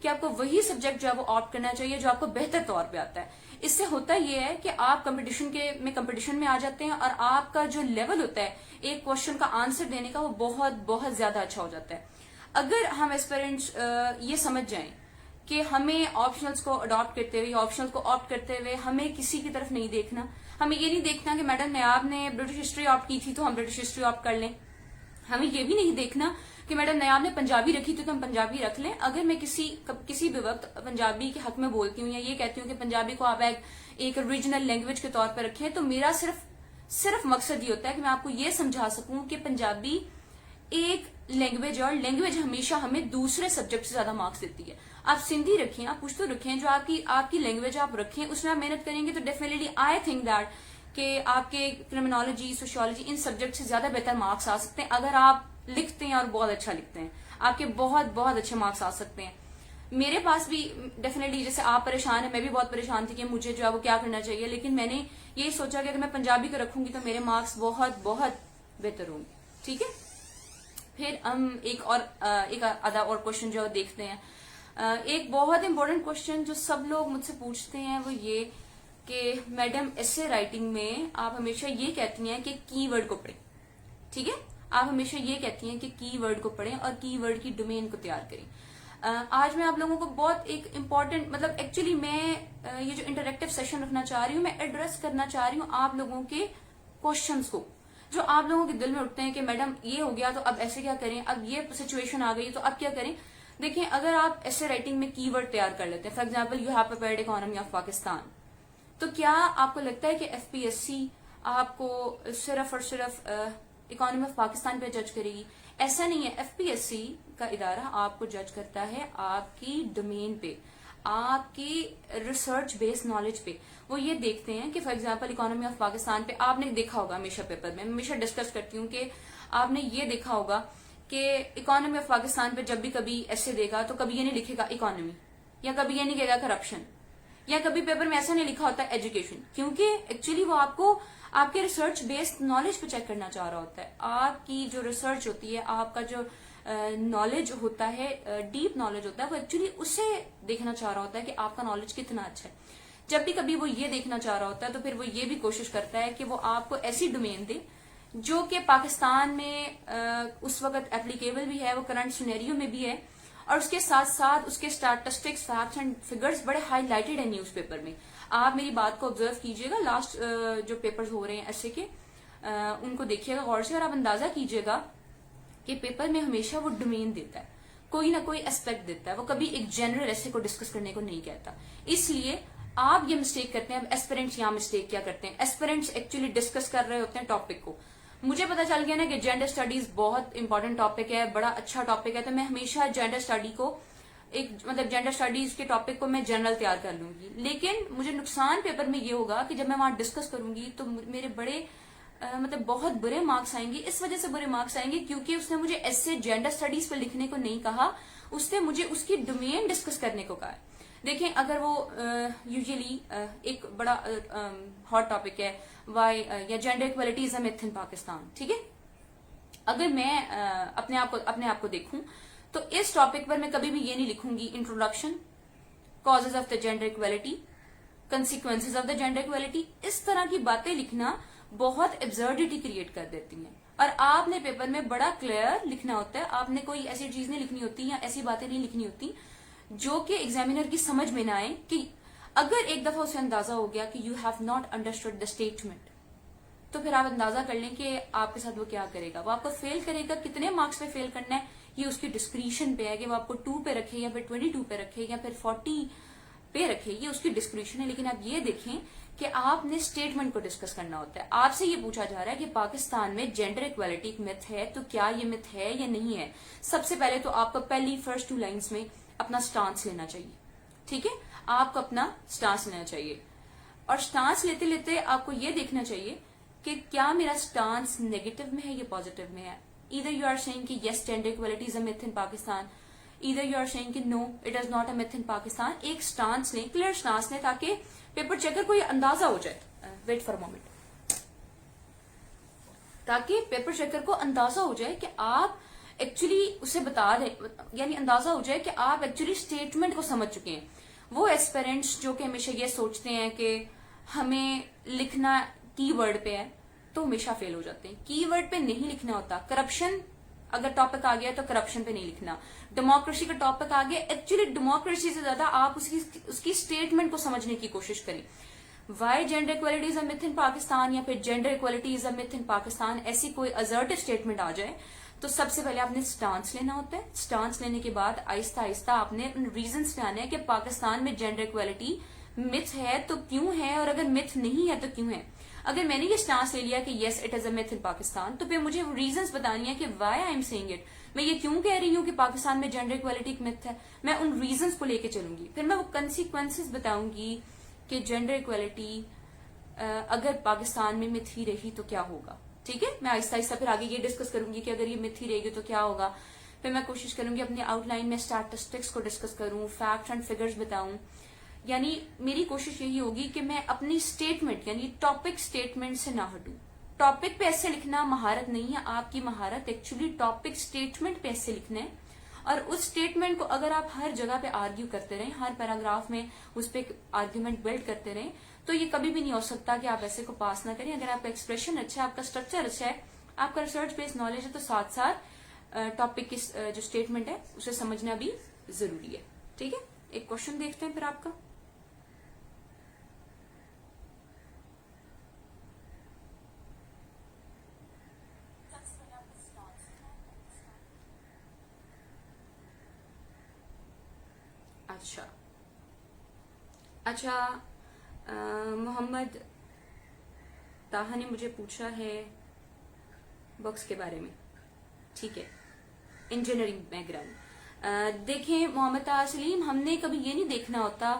کہ آپ کو وہی سبجیکٹ جو ہے وہ آپٹ کرنا چاہیے جو آپ کو بہتر طور پہ آتا ہے. اس سے ہوتا یہ ہے کہ آپ کمپٹیشن میں آ جاتے ہیں اور آپ کا جو لیول ہوتا ہے ایک کوشچن کا آنسر دینے کا وہ بہت بہت زیادہ اچھا ہو جاتا ہے. اگر ہم ایسپیرنٹس یہ سمجھ جائیں کہ ہمیں آپشنلس کو اڈاپٹ کرتے ہوئے آپشنل کو آپٹ کرتے ہوئے ہمیں کسی کی طرف نہیں دیکھنا, ہمیں یہ نہیں دیکھنا کہ میڈم نیاب نے برٹش ہسٹری آپٹ کی تھی تو ہم برٹش ہسٹری آپٹ کر لیں, ہمیں یہ بھی نہیں دیکھنا کہ میڈم نیاب نے پنجابی رکھی تھی تو ہم پنجابی رکھ لیں. اگر میں کسی بھی وقت پنجابی کے حق میں بولتی ہوں یا یہ کہتی ہوں کہ پنجابی کو آپ ایک ریجنل لینگویج کے طور پر رکھیں, تو میرا صرف مقصد یہ ہوتا ہے کہ میں آپ کو یہ سمجھا سکوں کہ پنجابی ایک لینگویج ہے اور لینگویج ہمیشہ ہمیں دوسرے سبجیکٹ سے زیادہ مارکس دیتی ہے. آپ سندھی رکھیں, آپ پشتو رکھیں, جو آپ کی لینگویج آپ رکھیں, اس میں آپ محنت کریں گے تو ڈیفینیٹلی آئی تھنک دیٹ کہ آپ کے کرمنالوجی, سوشیولوجی ان سبجیکٹ سے زیادہ بہتر مارکس آ سکتے ہیں اگر آپ لکھتے ہیں اور بہت اچھا لکھتے ہیں. آپ کے بہت بہت اچھے مارکس آ سکتے ہیں. میرے پاس بھی ڈیفینیٹلی جیسے آپ پریشان ہیں, میں بھی بہت پریشان تھی کہ مجھے جو ہے وہ کیا کرنا چاہیے, لیکن میں نے یہی سوچا کہ اگر میں پنجابی کو رکھوں گی تو میرے مارکس بہت بہت بہتر ہوں گے. ٹھیک ہے, پھر ہم ایک آدھا اور کوشچن جو دیکھتے ہیں. ایک بہت امپورٹنٹ کوشچن جو سب لوگ مجھ سے پوچھتے ہیں وہ یہ کہ میڈم ایسے رائٹنگ میں آپ ہمیشہ یہ کہتی ہیں کہ کی ورڈ کو پڑھیں. ٹھیک ہے, آپ ہمیشہ یہ کہتی ہیں کہ کی ورڈ کو پڑھیں اور کی ورڈ کی ڈومین کو تیار کریں. آج میں آپ لوگوں کو بہت ایک امپورٹنٹ ایکچولی میں یہ جو انٹریکٹیو سیشن رکھنا چاہ رہی ہوں, میں ایڈریس کرنا چاہ رہی ہوں آپ لوگوں کے کوشچنس کو جو آپ لوگوں کے دل میں اٹھتے ہیں کہ میڈم یہ ہو گیا تو اب ایسے کیا کریں, اب یہ سچویشن آ گئی تو اب کیا کریں. دیکھیں, اگر آپ ایسے رائٹنگ میں کی ورڈ تیار کر لیتے ہیں, for example you have prepared economy of Pakistan, تو کیا آپ کو لگتا ہے کہ ایف پی ایس سی آپ کو صرف اور صرف اکانومی آف پاکستان پہ جج کرے گی؟ ایسا نہیں ہے. ایف پی ایس سی کا ادارہ آپ کو جج کرتا ہے آپ کی ڈومین پہ, آپ کی ریسرچ بیس نالج پہ. وہ یہ دیکھتے ہیں کہ for example economy of Pakistan پہ آپ نے دیکھا ہوگا ہمیشہ پیپر میں ہمیشہ ڈسکس کرتی ہوں کہ آپ نے یہ دیکھا ہوگا کہ اکانومی آف پاکستان پہ جب بھی کبھی ایسے دے گا تو کبھی یہ نہیں لکھے گا اکانومی, یا کبھی یہ نہیں کہے گا کرپشن, یا کبھی پیپر میں ایسا نہیں لکھا ہوتا ہے ایجوکیشن, کیونکہ ایکچولی وہ آپ کو آپ کے ریسرچ بیسڈ نالج پہ چیک کرنا چاہ رہا ہوتا ہے. آپ کی جو ریسرچ ہوتی ہے, آپ کا جو نالج ہوتا ہے, ڈیپ نالج ہوتا ہے, وہ ایکچولی اسے دیکھنا چاہ رہا ہوتا ہے کہ آپ کا نالج کتنا اچھا ہے. جب بھی کبھی وہ یہ دیکھنا چاہ رہا ہوتا ہے تو پھر وہ یہ بھی کوشش کرتا ہے کہ وہ آپ کو ایسی ڈومین دے جو کہ پاکستان میں اس وقت اپلیکیبل بھی ہے, وہ کرنٹ سینیریو میں بھی ہے, اور اس کے ساتھ ساتھ اس کے اسٹیٹسٹکس, فیکٹس اینڈ فگرز بڑے ہائی لائٹڈ ہیں نیوز پیپر میں. آپ میری بات کو آبزرو کیجئے گا, لاسٹ جو پیپرز ہو رہے ہیں ایسے کے ان کو دیکھیے گا غور سے, اور آپ اندازہ کیجئے گا کہ پیپر میں ہمیشہ وہ ڈومین دیتا ہے, کوئی نہ کوئی اسپیکٹ دیتا ہے, وہ کبھی ایک جنرل ایسے کو ڈسکس کرنے کو نہیں کہتا. اس لیے آپ یہ مسٹیک کرتے ہیں. اب ایسپیرنٹس یہاں مسٹیک کیا کرتے ہیں, ایسپیرنٹس ایکچولی ڈسکس کر رہے ہوتے ہیں ٹاپک کو. مجھے پتا چل گیا نا کہ جینڈر اسٹڈیز بہت امپورٹنٹ ٹاپک ہے, بڑا اچھا ٹاپک ہے, تو میں ہمیشہ جینڈر اسٹڈی کو جینڈر اسٹڈیز کے ٹاپک کو میں جنرل تیار کر لوں گی. لیکن مجھے نقصان پیپر میں یہ ہوگا کہ جب میں وہاں ڈسکس کروں گی تو میرے بڑے بہت برے مارکس آئیں گے. اس وجہ سے برے مارکس آئیں گے کیونکہ اس نے مجھے ایسے جینڈر اسٹڈیز پہ لکھنے کو نہیں کہا, اس نے مجھے اس کی ڈومین ڈسکس کرنے کو کہا. دیکھیں, اگر وہ یوزلی ایک بڑا ہاٹ ٹاپک ہے وائی یا جینڈر ایکویلٹی از اے میتھ ان پاکستان, ٹھیک ہے, اگر میں اپنے آپ کو دیکھوں تو اس ٹاپک پر میں کبھی بھی یہ نہیں لکھوں گی introduction, causes of the gender equality, consequences of the gender equality. اس طرح کی باتیں لکھنا بہت ایبزرڈیٹی کریٹ کر دیتی ہیں, اور آپ نے پیپر میں بڑا کلیئر لکھنا ہوتا ہے. آپ نے کوئی ایسی چیز نہیں لکھنی ہوتی یا ایسی باتیں نہیں لکھنی ہوتی جو کہ ایگزامینر کی سمجھ میں نہ آئے, کہ اگر ایک دفعہ اسے اندازہ ہو گیا کہ you have not understood the statement, تو پھر آپ اندازہ کر لیں کہ آپ کے ساتھ وہ کیا کرے گا. وہ آپ کو فیل کرے گا. کتنے مارکس پہ فیل کرنا ہے یہ اس کی ڈسکریشن پہ ہے, کہ وہ آپ کو 2 پہ رکھے یا پھر 22 پہ رکھے یا پھر 40 پہ رکھے, یہ اس کی ڈسکریشن ہے. لیکن آپ یہ دیکھیں کہ آپ نے اسٹیٹمنٹ کو ڈسکس کرنا ہوتا ہے. آپ سے یہ پوچھا جا رہا ہے کہ پاکستان میں جینڈر ایکویلٹی ایک میتھ ہے, تو کیا یہ میتھ ہے یا نہیں ہے. سب سے پہلے تو آپ کو پہلی فرسٹ 2 لائنز میں اپنا سٹانس لینا چاہیے. ٹھیک ہے, آپ کو اپنا سٹانس لینا چاہیے, اور سٹانس لیتے لیتے آپ کو یہ دیکھنا چاہیے کہ کیا میرا سٹانس نیگیٹو میں ہے یا پازیٹو میں ہے. either you are saying کہ yes gender equality is a myth in Pakistan, either you are saying کہ no it is not a myth in Pakistan. ایک سٹانس لیں, کلیئر سٹانس لیں, تاکہ پیپر چیکر کو یہ اندازہ ہو جائے, ویٹ فار مومنٹ, تاکہ پیپر چیکر کو اندازہ ہو جائے کہ آپ ایکچولی اسے بتا دیں، یعنی اندازہ ہو جائے کہ آپ ایکچولی اسٹیٹمنٹ کو سمجھ چکے ہیں. وہ ایسپیرنٹس جو کہ ہمیشہ یہ سوچتے ہیں کہ ہمیں لکھنا کی ورڈ پہ ہے تو ہمیشہ فیل ہو جاتے ہیں. کی ورڈ پہ نہیں لکھنا ہوتا. کرپشن اگر ٹاپک آ گیا تو کرپشن پہ نہیں لکھنا. ڈیموکریسی کا ٹاپک آ گیا، ایکچولی ڈیموکریسی سے زیادہ آپ اس کی اسٹیٹمنٹ کو سمجھنے کی کوشش کریں. Y gender equality is a myth in Pakistan, یا پھر gender equality is a myth in Pakistan, ایسی کوئی assertive اسٹیٹمنٹ آ جائے تو سب سے پہلے آپ نے سٹانس لینا ہوتا ہے. سٹانس لینے کے بعد آہستہ آہستہ آپ نے ریزنس پہ آنا ہے کہ پاکستان میں جینڈر اکوالٹی myth ہے تو کیوں ہے، اور اگر myth نہیں ہے تو کیوں ہے. اگر میں نے یہ سٹانس لے لیا کہ yes it is a myth in Pakistan, تو پھر مجھے ریزنس بتانی ہے کہ why I am saying it. میں یہ کیوں کہہ رہی ہوں کہ پاکستان میں جینڈر اکوالٹی ایک myth ہے. میں ان ریزنس کو لے کے چلوں گی، پھر میں وہ کنسیکوینسز بتاؤں گی کہ جینڈر اکوالٹی اگر پاکستان میں myth ہی رہی تو کیا ہوگا. ٹھیک ہے، میں آہستہ آہستہ پھر آگے یہ ڈسکس کروں گی کہ اگر یہ myth ہی رہے گی تو کیا ہوگا. پھر میں کوشش کروں گی اپنی آؤٹ لائن میں اسٹیٹسٹکس کو ڈسکس کروں، فیکٹس اینڈ فگرز بتاؤں. یعنی میری کوشش یہی ہوگی کہ میں اپنی اسٹیٹمنٹ یعنی ٹاپک اسٹیٹمنٹ سے نہ ہٹوں. ٹاپک پہ ایسے لکھنا مہارت نہیں ہے. آپ کی مہارت ایکچولی ٹاپک اسٹیٹمنٹ پہ ایسے لکھنا ہے، اور اس اسٹیٹمنٹ کو اگر آپ ہر جگہ پہ آرگیو کرتے رہیں، ہر پیراگراف میں اس پہ آرگیومنٹ بلڈ کرتے رہیں، تو یہ کبھی بھی نہیں ہو سکتا کہ آپ ایسے کو پاس نہ کریں. اگر آپ کا ایکسپریشن اچھا ہے، آپ کا اسٹرکچر اچھا ہے، آپ کا ریسرچ بیس نالج ہے، تو ساتھ ساتھ ٹاپک کی جو اسٹیٹمنٹ ہے اسے سمجھنا بھی ضروری ہے. ٹھیک ہے، ایک کوشچن دیکھتے ہیں پھر آپ کا. اچھا محمد طاہا نے مجھے پوچھا ہے بکس کے بارے میں. ٹھیک ہے، انجینئرنگ بیک گراؤنڈ. دیکھیں محمد طاہا سلیم، ہم نے کبھی یہ نہیں دیکھنا ہوتا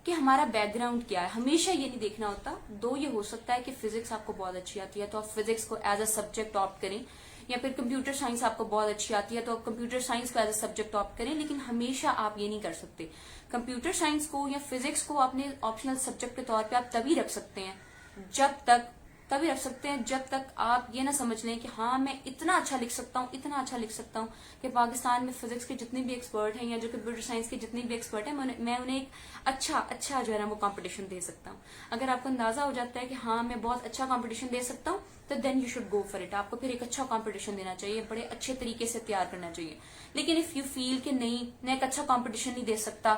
کہ ہمارا بیک گراؤنڈ کیا ہے. ہمیشہ یہ نہیں دیکھنا ہوتا. دو یہ ہو سکتا ہے کہ فزکس آپ کو بہت اچھی آتی ہے تو آپ فزکس کو ایز اے سبجیکٹ آپٹ کریں، یا پھر کمپیوٹر سائنس آپ کو بہت اچھی آتی ہے تو آپ کمپیوٹر سائنس کو ایز اے سبجیکٹ آپٹ کریں. لیکن ہمیشہ آپ یہ نہیں کر سکتے. کمپیوٹر سائنس کو یا فزکس کو اپنے آپشنل سبجیکٹ کے طور پہ آپ تبھی رکھ سکتے ہیں جب تک آپ یہ نہ سمجھ لیں کہ ہاں میں اتنا اچھا لکھ سکتا ہوں کہ پاکستان میں فزکس کے جتنے بھی ایکسپرٹ ہیں یا جو کمپیوٹر سائنس کے جتنے بھی ایکسپرٹ ہیں میں انہیں ایک اچھا جو ہے نا وہ کمپٹیشن دے سکتا ہوں. اگر آپ کو اندازہ ہو جاتا ہے کہ ہاں میں بہت اچھا کمپٹیشن دے سکتا ہوں تو then you should go for it. آپ کو پھر ایک اچھا کمپٹیشن دینا چاہیے، بڑے اچھے طریقے سے تیار کرنا چاہیے. لیکن اف یو فیل کہ نہیں میں ایک اچھا کمپٹیشن نہیں دے سکتا،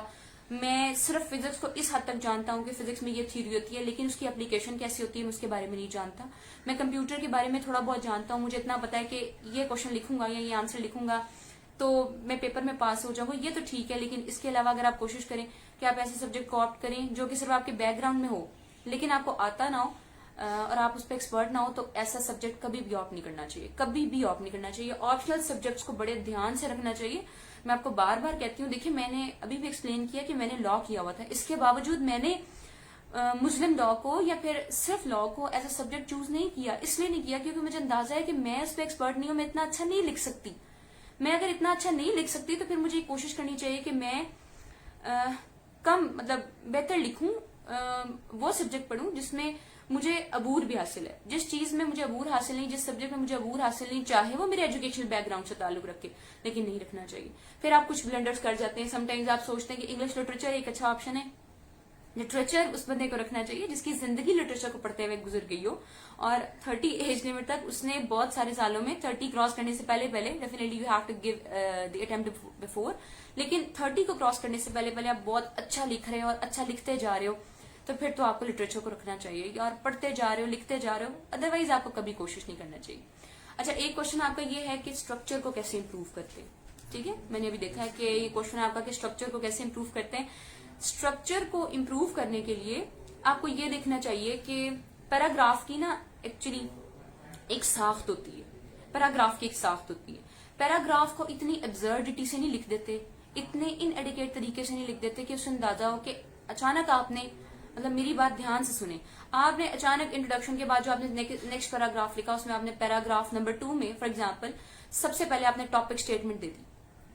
میں صرف فزکس کو اس حد تک جانتا ہوں کہ فزکس میں یہ تھیوری ہوتی ہے لیکن اس کی اپلیکیشن کیسی ہوتی ہے میں اس کے بارے میں نہیں جانتا. میں کمپیوٹر کے بارے میں تھوڑا بہت جانتا ہوں، مجھے اتنا پتا ہے کہ یہ کوشچن لکھوں گا یا یہ آنسر لکھوں گا تو میں پیپر میں پاس ہو جاؤں گا، یہ تو ٹھیک ہے. لیکن اس کے علاوہ اگر آپ کوشش کریں کہ آپ ایسے سبجیکٹ کو آپٹ کریں جو کہ صرف آپ کے بیک گراؤنڈ میں ہو لیکن آپ کو آتا نہ ہو اور آپ اس پہ ایکسپرٹ نہ ہو، تو ایسا سبجیکٹ کبھی بھی آپٹ نہیں کرنا چاہیے. آپشنل سبجیکٹس کو بڑے دھیان سے رکھنا چاہیے. میں آپ کو بار بار کہتی ہوں، دیکھیں میں نے ابھی بھی ایکسپلین کیا کہ میں نے لا کیا ہوا تھا، اس کے باوجود میں نے مسلم لا کو یا پھر صرف لا کو ایز اے سبجیکٹ چوز نہیں کیا. اس لیے نہیں کیا کیونکہ مجھے اندازہ ہے کہ میں اس پہ ایکسپرٹ نہیں ہوں، میں اتنا اچھا نہیں لکھ سکتی. میں اگر اتنا اچھا نہیں لکھ سکتی تو پھر مجھے کوشش کرنی چاہیے کہ میں بہتر لکھوں، وہ سبجیکٹ پڑھوں جس میں مجھے عبور بھی حاصل ہے. جس چیز میں مجھے عبور حاصل نہیں، جس سبجیکٹ میں مجھے عبور حاصل نہیں، چاہے وہ میرے ایجوکیشنل بیک گراؤنڈ سے تعلق رکھے، لیکن نہیں رکھنا چاہیے. پھر آپ کچھ بلنڈرز کر جاتے ہیں. سم ٹائمز آپ سوچتے ہیں کہ انگلش لٹریچر ایک اچھا آپشن ہے. لٹریچر اس بندے کو رکھنا چاہیے جس کی زندگی لٹریچر کو پڑھتے ہوئے گزر گئی ہو اور 30 ایج لمٹ تک اس نے بہت سارے سالوں میں 30 کراس کرنے سے پہلے definitely you have to give the attempt before. لیکن 30 کو کراس کرنے سے پہلے آپ بہت اچھا لکھ رہے ہو اور اچھا لکھتے جا رہے ہو تو پھر تو آپ کو لٹریچر کو رکھنا چاہیے اور پڑھتے جا رہے ہو لکھتے جا رہے ہو، ادروائز آپ کو کبھی کوشش نہیں کرنا چاہیے. اچھا ایک کوشچن آپ کا یہ ہے کہ اسٹرکچر کو کیسے امپروو کرتے ہیں. ٹھیک ہے، میں نے ابھی دیکھا ہے کہ یہ کوشچن آپ کا کہ اسٹرکچر کو کیسے امپروو کرتے ہیں. اسٹرکچر کو امپروو کرنے کے لیے آپ کو یہ دیکھنا چاہیے کہ پیراگراف کی نا ایکچولی ایک ساخت ہوتی ہے. پیراگراف کو اتنی ابزرڈٹی سے نہیں لکھ دیتے، اتنے ان ایڈیکیٹ طریقے سے نہیں لکھ دیتے کہ اس سے اندازہ ہو کہ اچانک آپ نے میری بات دھیان سے سنیں. آپ نے اچانک انٹروڈکشن کے بعد جو آپ نے نیکسٹ پیراگراف لکھا اس میں آپ نے پیراگراف نمبر 2 میں فار ایگزامپل سب سے پہلے آپ نے ٹاپک اسٹیٹمنٹ دے دی.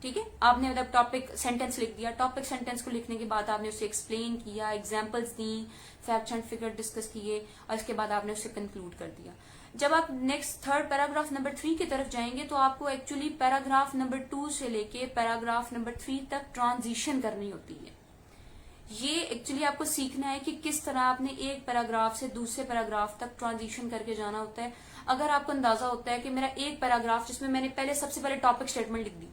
ٹھیک ہے، آپ نے ٹاپک سینٹینس لکھ دیا. ٹاپک سینٹینس کو لکھنے کے بعد آپ نے اسے ایکسپلین کیا، examples the, facts and figure discuss کیے اور اس کے بعد آپ نے اسے کنکلوڈ کر دیا. جب آپ نیکسٹ تھرڈ پیراگراف نمبر 3 کی طرف جائیں گے تو آپ کو ایکچولی پیراگراف نمبر 2 سے لے کے پیراگراف نمبر 3 تک ٹرانزیشن کرنی ہوتی ہے. یہ ایکچولی آپ کو سیکھنا ہے کہ کس طرح آپ نے ایک پیراگراف سے دوسرے پیراگراف تک ٹرانزیشن کر کے جانا ہوتا ہے. اگر آپ کو اندازہ ہوتا ہے کہ میرا ایک پیراگراف جس میں میں نے سب سے پہلے ٹاپک اسٹیٹمنٹ لکھ دی,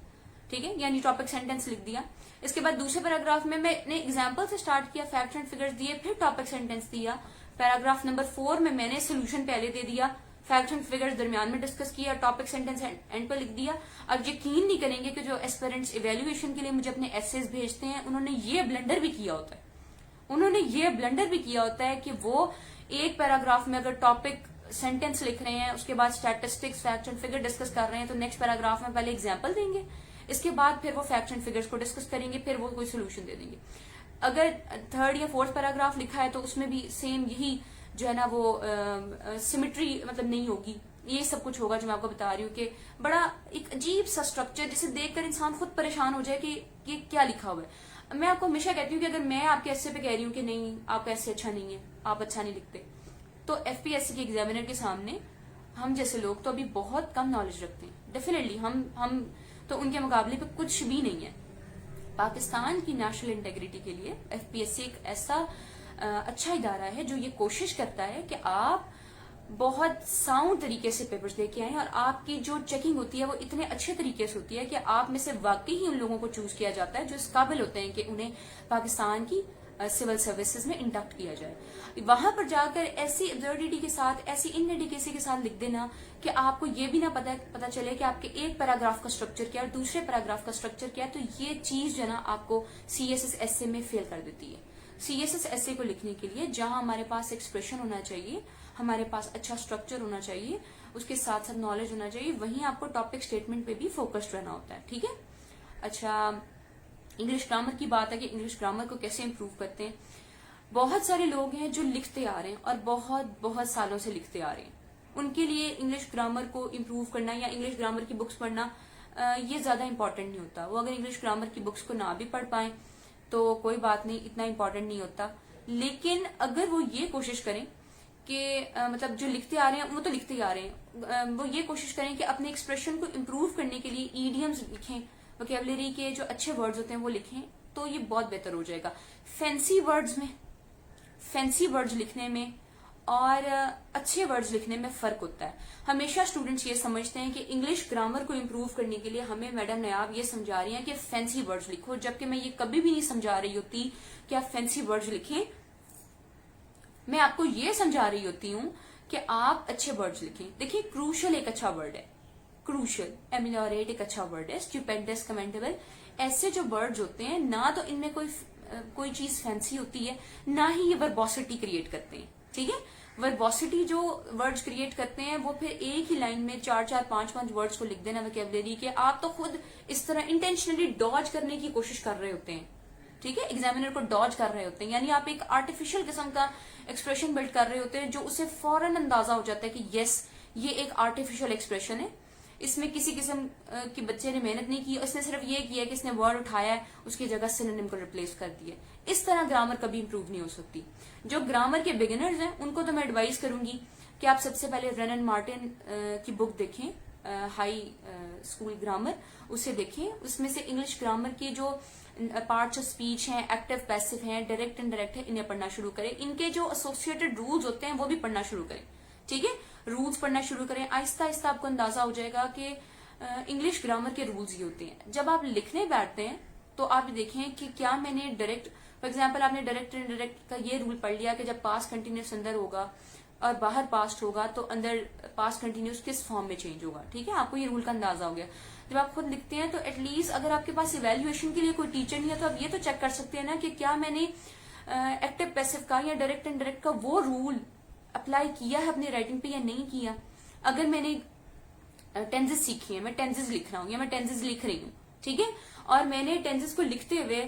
ٹھیک ہے, یعنی ٹاپک سینٹینس لکھ دیا, اس کے بعد دوسرے پیراگراف میں نے ایگزامپل سے اسٹارٹ کیا, فیکٹ اینڈ فگرز دیے, پھر ٹاپک سینٹینس دیا. پیراگراف نمبر 4 میں نے سولوشن پہلے دے دیا, فیکٹ اینڈ فگرز درمیان میں ڈسکس کیا, ٹاپک سینٹینس اینڈ پہ لکھ دیا. اب یقین نہیں کریں گے کہ جو ایسپیرنٹس ایویلویشن کے لیے مجھے اپنے ایسیز بھیجتے ہیں انہوں نے یہ بلنڈر بھی کیا ہوتا ہے کہ وہ ایک پیراگراف میں اگر ٹاپک سینٹینس لکھ رہے ہیں, اس کے بعد statistics fact and figure discuss کر رہے ہیں, تو نیکسٹ پیراگراف میں پہلے ایگزامپل دیں گے, اس کے بعد پھر وہ فیکٹ اینڈ فگرز کو ڈسکس کریں گے, پھر وہ کوئی سولوشن دے دیں گے. اگر تھرڈ یا فورتھ پیراگراف لکھا ہے تو اس میں بھی سیم یہی جو ہے نا وہ سیمیٹری مطلب نہیں ہوگی. یہ سب کچھ ہوگا جو میں آپ کو بتا رہی ہوں کہ بڑا ایک عجیب سا اسٹرکچر جسے دیکھ کر انسان خود پریشان ہو جائے کہ یہ کیا لکھا ہوا ہے. میں آپ کو ہمیشہ کہتی ہوں کہ اگر میں آپ کے ایسے پہ کہہ رہی ہوں کہ نہیں آپ کا ایسے اچھا نہیں ہے, آپ اچھا نہیں لکھتے, تو ایف پی ایس سی کے ایگزامینر کے سامنے ہم جیسے لوگ تو ابھی بہت کم نالج رکھتے ہیں. ڈیفینیٹلی ہم تو ان کے مقابلے پہ کچھ بھی نہیں ہے. پاکستان کی نیشنل انٹیگریٹی کے لیے ایف پی ایس سی ایک ایسا اچھا ادارہ ہے جو یہ کوشش کرتا ہے کہ آپ بہت ساؤنڈ طریقے سے پیپرز دے کے آئیں, اور آپ کی جو چیکنگ ہوتی ہے وہ اتنے اچھے طریقے سے ہوتی ہے کہ آپ میں سے واقعی ہی ان لوگوں کو چوز کیا جاتا ہے جو اس قابل ہوتے ہیں کہ انہیں پاکستان کی سول سروسز میں انڈکٹ کیا جائے. وہاں پر جا کر ایسی ابزرڈیٹی کے ساتھ, ایسی انڈیکیسی کے ساتھ لکھ دینا کہ آپ کو یہ بھی نہ پتا چلے کہ آپ کے ایک پیراگراف کا اسٹرکچر کیا اور دوسرے پیراگراف کا اسٹرکچر کیا, تو یہ چیز جو ہے نا آپ کو C S S essay میں فیل کر دیتی ہے. C S S essay کو لکھنے کے لیے جہاں ہمارے پاس ایکسپریشن ہونا چاہیے, ہمارے پاس اچھا اسٹرکچر ہونا چاہیے, اس کے ساتھ ساتھ نالج ہونا چاہیے, وہیں آپ کو ٹاپک اسٹیٹمنٹ پہ بھی فوکسڈ رہنا ہوتا ہے. ٹھیک ہے. اچھا, انگلش گرامر کی بات ہے کہ انگلش گرامر کو کیسے امپروو کرتے ہیں. بہت سارے لوگ ہیں جو لکھتے آ رہے ہیں اور بہت سالوں سے لکھتے آ رہے ہیں. ان کے لیے انگلش گرامر کو امپروو کرنا یا انگلش گرامر کی بکس پڑھنا یہ زیادہ امپورٹنٹ نہیں ہوتا. وہ اگر انگلش گرامر کی بکس کو نہ بھی پڑھ پائیں تو کوئی بات نہیں, اتنا امپورٹنٹ نہیں ہوتا. لیکن اگر وہ یہ کوشش کریں کہ مطلب جو لکھتے آ رہے ہیں وہ تو لکھتے ہی آ رہے ہیں, وہ یہ کوشش کریں کہ اپنے ایکسپریشن کو امپروو کرنے کے لیے ایڈیمز لکھیں, ووکیبلری کے جو اچھے ورڈز ہوتے ہیں وہ لکھیں, تو یہ بہت بہتر ہو جائے گا. فینسی ورڈز لکھنے میں اور اچھے ورڈز لکھنے میں فرق ہوتا ہے. ہمیشہ اسٹوڈنٹس یہ سمجھتے ہیں کہ انگلش گرامر کو امپروو کرنے کے لیے ہمیں میڈم نیاب یہ سمجھا رہی ہیں کہ فینسی ورڈز لکھو, جبکہ میں یہ کبھی بھی نہیں سمجھا رہی ہوتی کہ آپ فینسی ورڈز لکھیں. میں آپ کو یہ سمجھا رہی ہوتی ہوں کہ آپ اچھے ورڈز لکھیں. دیکھیں, کروشل ایک اچھا ورڈ ہے, کروشل, ایملیوریٹ ایک اچھا ورڈ ہے, اسٹوپینڈس, کمنڈیبل, ایسے جو ورڈز ہوتے ہیں نہ تو ان میں کوئی چیز فینسی ہوتی ہے, نہ ہی یہ وربوسٹی کریٹ کرتے ہیں. ٹھیک ہے. وربوسٹی جو ورڈز کریٹ کرتے ہیں وہ پھر ایک ہی لائن میں 4-5 ورڈز کو لکھ دینا ووکیبلری کے, آپ تو خود اس طرح انٹینشنلی ڈاج کرنے کی کوشش کر رہے ہوتے ہیں. ٹھیک ہے, ایگزامینر کو ڈاج کر رہے ہوتے ہیں, یعنی آپ ایک آرٹیفیشل قسم کا ایکسپریشن بلڈ کر رہے ہوتے ہیں جو اسے فوراً اندازہ ہو جاتا ہے کہ یس یہ ایک آرٹیفیشل ایکسپریشن ہے, اس میں کسی قسم کی بچے نے محنت نہیں کی, اس نے صرف یہ کیا کہ اس نے ورڈ اٹھایا ہے, اس کی جگہ سینونیم کو ریپلیس کر دیا. اس طرح گرامر کبھی امپروو نہیں ہو سکتی. جو گرامر کے بگنرز ہیں ان کو تو میں ایڈوائز کروں گی کہ آپ سب سے پہلے رن اینڈ مارٹن کی بک دیکھیں, ہائی اسکول گرامر, اسے دیکھیں. اس میں سے انگلش گرامر کے جو پارٹس آف اسپیچ ہیں, ایکٹیو پیسو ہیں, ڈائریکٹ انڈائریکٹ ہے, انہیں پڑھنا شروع کریں. ان کے جو ایسوسیٹڈ رولز ہوتے ہیں وہ بھی پڑھنا شروع کریں. ٹھیک ہے, رولز پڑھنا شروع کریں. آہستہ آہستہ آپ کو اندازہ ہو جائے گا کہ انگلش گرامر کے رولز یہ ہوتے ہیں. جب آپ لکھنے بیٹھتے ہیں تو آپ دیکھیں کہ کیا میں نے ڈائریکٹ, فار ایگزامپل آپ نے ڈائریکٹ انڈائریکٹ کا یہ رول پڑھ لیا کہ جب پاسٹ کنٹینیوس اندر ہوگا اور باہر پاسٹ ہوگا تو اندر پاسٹ کنٹینیوس کس فارم میں چینج ہوگا. ٹھیک ہے, آپ کو یہ رول کا اندازہ ہو گیا. جب آپ خود لکھتے ہیں تو ایٹ لیسٹ اگر آپ کے پاس ایویلویشن کے لیے کوئی ٹیچر نہیں ہے تو آپ یہ تو چیک کر سکتے ہیں نا کہ کیا میں نے ایکٹیو پیسو کا یا ڈائریکٹ انڈائریکٹ کا وہ رول اپلائی کیا ہے اپنی رائٹنگ پہ یا نہیں کیا. اگر میں نے ٹینزز سیکھی ہیں, میں ٹینزز لکھ رہا ہوں یا میں ٹینزز لکھ رہی ہوں, ٹھیک ہے, اور میں نے ٹینزز کو لکھتے ہوئے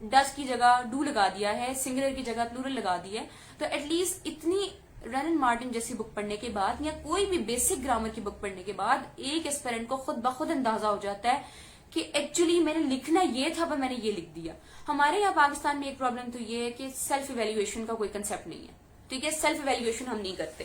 ڈز کی جگہ ڈو لگا دیا ہے, سنگولر کی جگہ پلورل لگا دیا ہے, تو ایٹ لیسٹ اتنی رن اینڈ مارٹن جیسی بک پڑھنے کے بعد یا کوئی بھی بیسک گرامر کی بک پڑھنے کے بعد ایک اسپیرنٹ کو خود بخود اندازہ ہو جاتا ہے کہ ایکچولی میں نے لکھنا یہ تھا پر میں نے یہ لکھ دیا. ہمارے یہاں پاکستان میں ایک پرابلم تو یہ ہے کہ سیلف ایویلویشن کا کوئی کنسپٹ نہیں ہے. ٹھیک ہے, سیلف ایویلویشن ہم نہیں کرتے.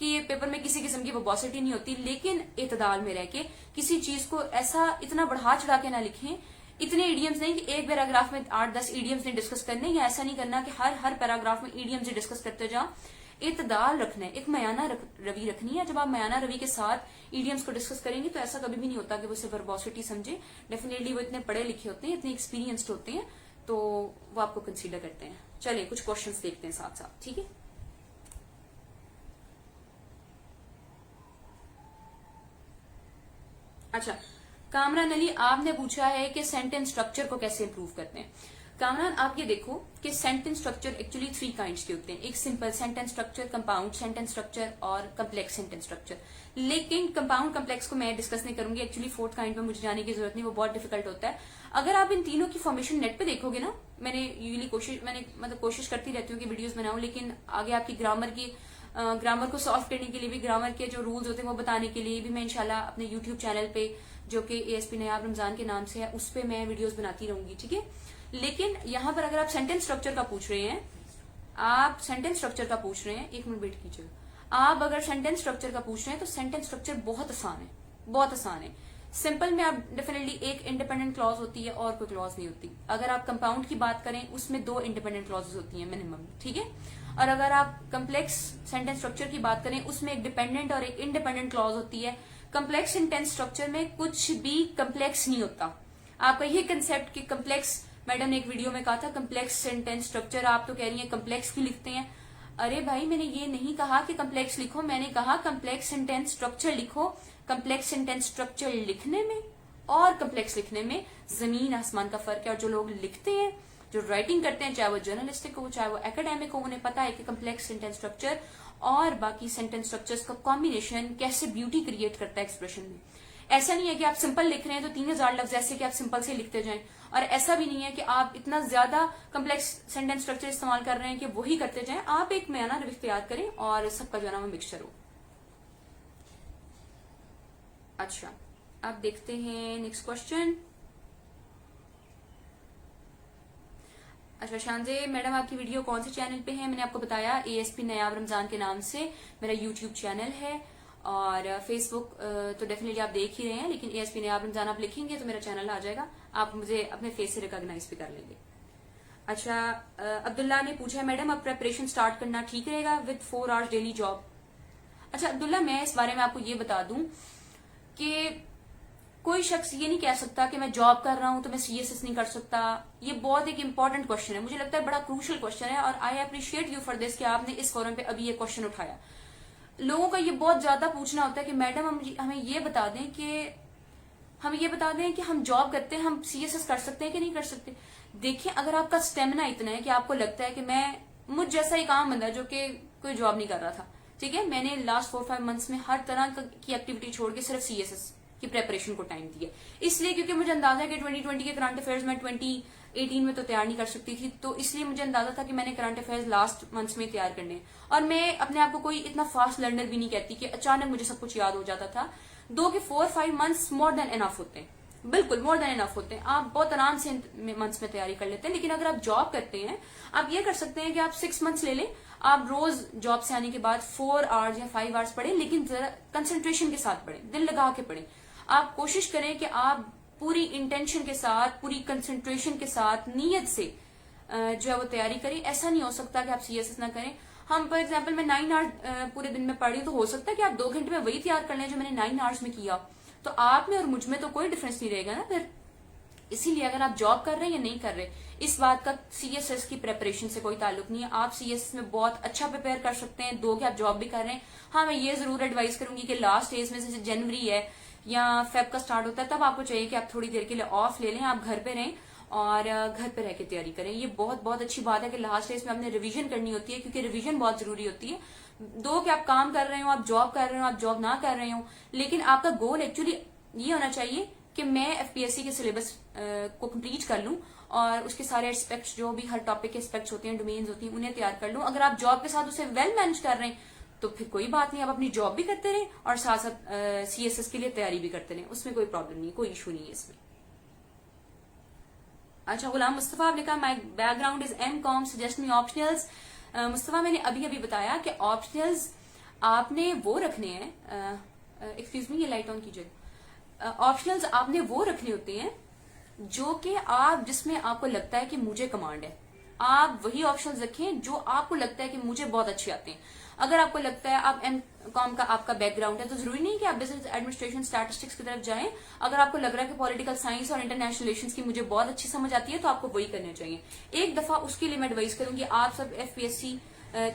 کہ پیپر میں کسی قسم کی وباسٹی نہیں ہوتی، لیکن اعتدال میں رہ کے کسی چیز کو ایسا اتنا بڑھا چڑھا کے نہ لکھیں، اتنے ایڈیمز نہیں کہ ایک پیراگراف میں 8-10 ایڈیمز نے ڈسکس کرنے، یا ایسا نہیں کرنا کہ ہر پیراگراف میں ایڈیمز ڈسکس کرتے جاؤ. اعتدال رکھنا ہے، ایک میانہ روی رکھنی ہے. جب آپ میانہ روی کے ساتھ ایڈیمز کو ڈسکس کریں گے تو ایسا کبھی بھی نہیں ہوتا کہ وہ صرف وربوسٹی سمجھے. ڈیفینیٹلی وہ اتنے پڑھے لکھے ہوتے ہیں، اتنے ایکسپیرینسڈ ہوتے ہیں، تو وہ آپ کو کنسیڈر کرتے ہیں. چلیے کچھ کوشچنس دیکھتے ہیں ساتھ ساتھ، ٹھیک ہے. اچھا، کامران علی آپ نے پوچھا ہے کہ سینٹینس اسٹرکچر کو کیسے امپروو کرتے ہیں. کامران آپ یہ دیکھو کہ سینٹینس اسٹرکچر ایکچولی 3 کائنڈس کے ہوتے ہیں. ایک simple sentence structure, compound sentence structure اور کمپلیکس سینٹینس اسٹرکچر. لیکن کمپاؤنڈ کمپلیکس کو میں ڈسکس نہیں کروں گی، ایکچولی 4th کائنڈ پہ مجھے جانے کی ضرورت نہیں، وہ بہت ڈیفیکلٹ ہوتا ہے. اگر آپ ان تینوں کی فارمیشن نیٹ پہ دیکھو گے نا، میں نے کوشش کرتی رہتی ہوں کہ ویڈیوز بناؤں، لیکن آگے آپ کی گرامر کو سالو کرنے کے لیے بھی، گرامر کے جو رولز ہوتے ہیں وہ بتانے کے لیے بھی میں انشاءاللہ اپنے یوٹیوب چینل پہ جو کہ ASP نیاب رمضان کے نام سے ہے اس پہ میں ویڈیوز بناتی رہوں گی، ٹھیک ہے. لیکن یہاں پر اگر آپ سینٹینس اسٹرکچر کا پوچھ رہے ہیں، ایک منٹ ویٹ کیجیے. آپ اگر سینٹینس اسٹرکچر کا پوچھ رہے ہیں تو سینٹینس اسٹرکچر بہت آسان ہے. سمپل میں آپ ڈیفینیٹلی ایک انڈیپینڈنٹ کلوز ہوتی ہے اور کوئی کلوز نہیں ہوتی. اگر آپ کمپاؤنڈ کی بات کریں اس میں 2 انڈیپینڈنٹ کلوز ہوتی ہیں منیمم، ٹھیک ہے. اور اگر آپ کمپلیکس سینٹینس اسٹرکچر کی بات کریں اس میں ایک ڈیپینڈنٹ اور ایک انڈیپینڈنٹ کلوز ہوتی ہے. کمپلیکس سینٹینس اسٹرکچر میں کچھ بھی کمپلیکس نہیں ہوتا. آپ کا یہ کنسپٹ کہ کمپلیکس، میڈم نے ایک ویڈیو میں کہا تھا کمپلیکس سینٹینس اسٹرکچر، آپ تو کہہ رہی ہیں کمپلیکس کیوں لکھتے ہیں. ارے بھائی میں نے یہ نہیں کہا کہ کمپلیکس لکھو، میں نے کہا کمپلیکس سینٹینس اسٹرکچر لکھو. کمپلیکس سینٹینس اسٹرکچر لکھنے میں اور کمپلیکس لکھنے میں زمین آسمان کا فرق ہے. اور جو لوگ لکھتے ہیں، جو رائٹنگ کرتے ہیں، چاہے وہ جرنلسٹک ہو چاہے وہ اکیڈیمک ہو، انہیں پتا ہے کہ کمپلیکس سینٹینس اسٹرکچر اور باقی سینٹینس اسٹرکچرز کا کمبینیشن کیسے بیوٹی کریٹ کرتا ہے ایکسپریشن میں. ایسا نہیں ہے کہ آپ سمپل لکھ رہے ہیں تو 3000 لفظ ایسے کہ آپ سمپل سے لکھتے جائیں، اور ایسا بھی نہیں ہے کہ آپ اتنا زیادہ کمپلیکس سینٹینس اسٹرکچر استعمال کر رہے ہیں کہ وہی کرتے جائیں. آپ ایک میانہ روی اختیار کریں اور سب کا جو ہے نا وہ مکسچر ہو. اچھا، اب دیکھتے ہیں نیکسٹ کوشچن. اچھا شانزے میڈم آپ کی ویڈیو کون سے چینل پہ ہے؟ میں نے آپ کو بتایا ASP نیاب رمضان کے نام سے میرا یوٹیوب چینل ہے، اور فیس بک تو ڈیفینیٹلی آپ دیکھ ہی رہے ہیں، لیکن ASP نیاب رمضان آپ لکھیں گے تو میرا چینل آ جائے گا، آپ مجھے اپنے فیس سے ریکاگنائز بھی کر لیں گے. اچھا، عبداللہ نے پوچھا میڈم اب پریپریشن سٹارٹ کرنا ٹھیک رہے گا وتھ 4 hours ڈیلی جاب. اچھا عبداللہ، میں اس بارے میں آپ کو یہ بتا دوں کہ کوئی شخص یہ نہیں کہہ سکتا کہ میں جاب کر رہا ہوں تو میں CSS نہیں کر سکتا. یہ بہت ایک امپورٹنٹ کوشچن ہے، مجھے لگتا ہے بڑا کروشل کوشچن ہے، اور I appreciate you for this کہ آپ نے اس فورم پہ ابھی یہ کوشچن اٹھایا. لوگوں کا یہ بہت زیادہ پوچھنا ہوتا ہے کہ میڈم ہمیں یہ بتا دیں کہ ہم جاب کرتے ہیں، ہم CSS کر سکتے ہیں کہ نہیں کر سکتے. دیکھیں، اگر آپ کا اسٹیمنا اتنا ہے کہ آپ کو لگتا ہے کہ مجھ جیسا ایک عام بندہ جو کہ کوئی جاب نہیں کر رہا تھا، ٹھیک ہے، میں نے لاسٹ 4-5 months میں ہر طرح کی ایکٹیویٹی چھوڑ کے صرف CSS کی پریپریشن کو ٹائم دیا، اس لیے کیونکہ مجھے اندازہ ہے کہ 2020 کے کرنٹ افیئرز میں 2018 میں تو تیار نہیں کر سکتی تھی، تو اس لیے مجھے اندازہ تھا کہ میں نے کرنٹ افیئرز لاسٹ منتھس میں تیار کرنے. اور میں اپنے آپ کو کوئی اتنا فاسٹ لرنر بھی نہیں کہتی کہ اچانک مجھے سب کچھ یاد ہو جاتا تھا. 2 کے 4-5 months مور دین انف ہوتے ہیں، بالکل مور دین انف ہوتے ہیں. آپ بہت آرام سے منتھس میں تیاری کر لیتے ہیں. لیکن اگر آپ جاب کرتے ہیں، آپ یہ کر سکتے ہیں کہ آپ 6 months لے لیں، آپ روز جاب سے آنے کے بعد 4 hours یا 5 hours پڑھیں، لیکن ذرا کنسنٹریشن کے ساتھ پڑھیں، دل لگا کے پڑھیں. آپ کوشش کریں کہ آپ پوری انٹینشن کے ساتھ، پوری کنسنٹریشن کے ساتھ، نیت سے جو ہے وہ تیاری کریں. ایسا نہیں ہو سکتا کہ آپ CSS نہ کریں. ہم فار ایگزامپل میں 9 hours پورے دن میں پڑھ رہی ہوں، تو ہو سکتا ہے کہ آپ 2 گھنٹے میں وہی تیار کر لیں جو میں نے 9 hours میں کیا، تو آپ میں اور مجھ میں تو کوئی ڈفرنس نہیں رہے گا نا پھر. اسی لیے اگر آپ جاب کر رہے ہیں یا نہیں کر رہے، اس بات کا CSS کی پریپریشن سے کوئی تعلق نہیں ہے. آپ CSS میں بہت اچھا پریپیئر کر سکتے ہیں، کہ آپ جاب بھی کر رہے ہیں. ہاں، میں یہ ضرور ایڈوائز کروں گی کہ لاسٹ ایز میں سے جنوری ہے یا فیب کا سٹارٹ ہوتا ہے، تب آپ کو چاہیے کہ آپ تھوڑی دیر کے لیے آف لے لیں، آپ گھر پہ رہیں اور گھر پہ رہ کے تیاری کریں. یہ بہت بہت اچھی بات ہے کہ لاسٹ ایز میں آپ نے ریویژن کرنی ہوتی ہے، کیونکہ ریویژن بہت ضروری ہوتی ہے. کہ آپ کام کر رہے ہوں، آپ جاب کر رہے ہوں، آپ جاب نہ کر رہے ہوں، لیکن آپ کا گول ایکچولی یہ ہونا چاہیے کہ میں FPSC کے سلیبس کو کمپلیٹ کر لوں اور اس کے سارے اسپیکٹس، جو بھی ہر ٹاپک کے اسپیکٹس ہوتے ہیں، ڈومینز ہوتی ہیں، انہیں تیار کر لوں. اگر آپ جاب کے ساتھ اسے ویل مینج کر رہے ہیں تو پھر کوئی بات نہیں، آپ اپنی جاب بھی کرتے رہیں اور ساتھ ساتھ CSS کے لیے تیاری بھی کرتے رہیں، اس میں کوئی پرابلم نہیں، کوئی ایشو نہیں ہے اس میں. اچھا، غلام مصطفیٰ آپ نے کہا my background is M.Com suggest me optionals. Mustafa, میں نے ابھی بتایا کہ آپشنلز آپ نے وہ رکھنے ہیں, ایکسکیوز می یہ لائٹ آن کیجیے, آپشنلز آپ نے وہ رکھنے ہوتے ہیں جو کہ آپ, جس میں آپ کو لگتا ہے کہ مجھے کمانڈ ہے, آپ وہی آپشنز رکھیں جو آپ کو لگتا ہے کہ مجھے بہت اچھے آتے ہیں. اگر آپ کو لگتا ہے آپ ایم کام کا آپ کا بیک گراؤنڈ ہے تو ضروری نہیں کہ آپ بزنس ایڈمنسٹریشن اسٹیٹسٹکس کی طرف جائیں. اگر آپ کو لگ رہا ہے کہ پولیٹیکل سائنس اور انٹرنیشنل ریلیشنز کی مجھے بہت اچھی سمجھ آتی ہے تو آپ کو وہی کرنے چاہیے. ایک دفعہ اس کے لیے میں ایڈوائز کروں گی آپ سب FPSC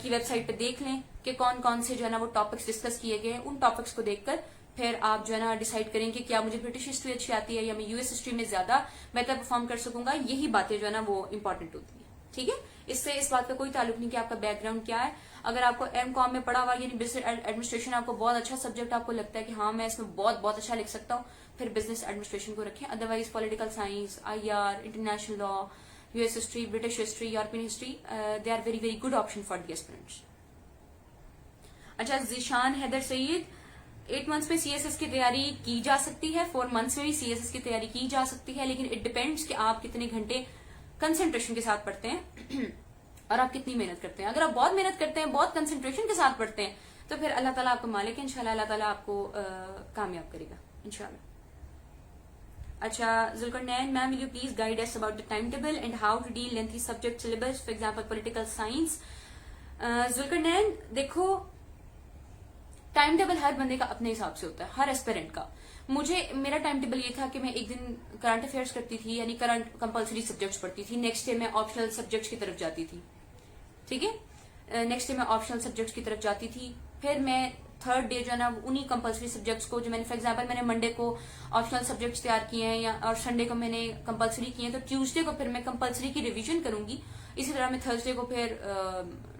کی ویب سائٹ پہ دیکھ لیں کہ کون کون سے جو ہے نا وہ ٹاپکس ڈسکس کیے گئے ہیں. ان ٹاپکس کو دیکھ کر پھر آپ جو ہے نا ڈیسائیڈ کریں کہ کیا مجھے برٹش ہسٹری اچھی آتی ہے یا میں US ہسٹری میں زیادہ بہتر پرفارم کر سکوں گا. یہی باتیں جو ہے نا وہ امپورٹنٹ ہوتی ہیں. ٹھیک ہے, اس سے اس بات کا کوئی تعلق نہیں کہ آپ کا بیک گراؤنڈ کیا ہے. اگر آپ کو ایم کام میں پڑھا ہوا یعنی بزنس ایڈمنسٹریشن آپ کو بہت اچھا سبجیکٹ آپ کو لگتا ہے کہ ہاں میں اس میں بہت بہت اچھا لکھ سکتا ہوں, پھر بزنس ایڈمنسٹریشن کو رکھیں. Otherwise political science, IR, international law, US history, British history, European history, they are very very good option for the aspirants. اچھا, ذیشان حیدر سعید, 8 months میں CSS کی تیاری کی جا سکتی ہے, 4 months میں بھی CSS کی تیاری کی جا سکتی ہے, لیکن اٹ ڈیپینڈس کہ آپ کتنے گھنٹے کنسنٹریشن کے ساتھ پڑھتے ہیں اور آپ کتنی محنت کرتے ہیں. اگر آپ بہت محنت کرتے ہیں, بہت کنسنٹریشن کے ساتھ پڑھتے ہیں, تو پھر اللہ تعالیٰ آپ کو مالک ہے, انشاءاللہ اللہ تعالیٰ آپ کو کامیاب کرے گا انشاءاللہ. اچھا, ذوالقرنین میم, will you please guide us about the timetable and how to deal lengthy subject syllabus, for example political science. Zulqarnain دیکھو, ٹائم ٹیبل ہر بندے کا اپنے حساب سے ہوتا ہے, ہر ایسپیرنٹ کا. میرا ٹائم ٹیبل یہ تھا کہ میں ایک دن کرنٹ افیئرس کرتی تھی, یعنی کرنٹ کمپلسری سبجیکٹس پڑھتی تھی, نیکسٹ ڈے میں آپشنل سبجیکٹس کی طرف جاتی تھی. ٹھیک ہے, نیکسٹ ڈے میں آپشنل سبجیکٹس کی طرف جاتی تھی. پھر میں تھرڈ ڈے جو ہے نا انہی کمپلسری سبجیکٹس کو, جو میں نے فار ایگزامپل میں نے منڈے کو آپشنل سبجیکٹس تیار کیے ہیں اور سنڈے کو میں نے کمپلسری کیے ہیں, تو ٹیوزڈے کو پھر میں کمپلسری کی ریویژن کروں گی. اسی طرح میں تھرسڈے کو پھر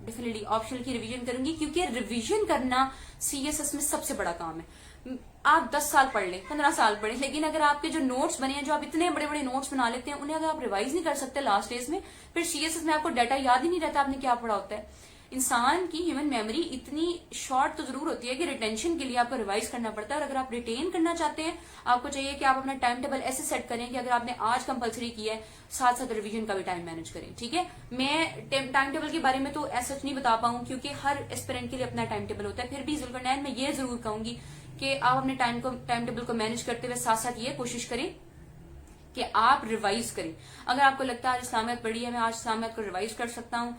ڈیفینیٹلی آپشنل کی ریویژن کروں گی, کیونکہ ریویژن کرنا CSS میں سب سے بڑا کام ہے. آپ 10 سال پڑھ لیں, 15 سال پڑھیں, لیکن اگر آپ کے جو نوٹس بنے ہیں, جو آپ اتنے بڑے بڑے نوٹس بنا لیتے ہیں, انہیں اگر آپ ریوائز نہیں کر سکتے لاسٹ ڈیز میں, پھر CSS میں آپ کو ڈیٹا یاد ہی نہیں رہتا آپ نے کیا پڑھا ہوتا ہے. انسان کی ہیومن میموری اتنی شارٹ تو ضرور ہوتی ہے کہ ریٹینشن کے لیے آپ کو ریوائز کرنا پڑتا ہے, اور اگر آپ ریٹین کرنا چاہتے ہیں آپ کو چاہیے کہ آپ اپنا ٹائم ٹیبل ایسے سیٹ کریں کہ اگر آپ نے آج کمپلسری کیا ہے, ساتھ ساتھ ریویژن کا بھی ٹائم مینج کریں. ٹھیک ہے, میں ٹائم ٹیبل کے بارے میں تو ایسا نہیں بتا پاؤں کیونکہ ہر اسپیرنٹ کے لیے اپنا ٹائم ٹیبل ہوتا ہے. پھر بھی ذوالقرنین میں یہ ضرور کہوں گی کہ آپ اپنے ٹائم ٹیبل کو مینج کرتے ہوئے ساتھ ساتھ یہ کوشش کریں کہ آپ ریوائز کریں. اگر آپ کو لگتا ہے آج اسلامیات پڑھی ہے, میں آج اسلامیات کو ریوائز کر سکتا ہوں,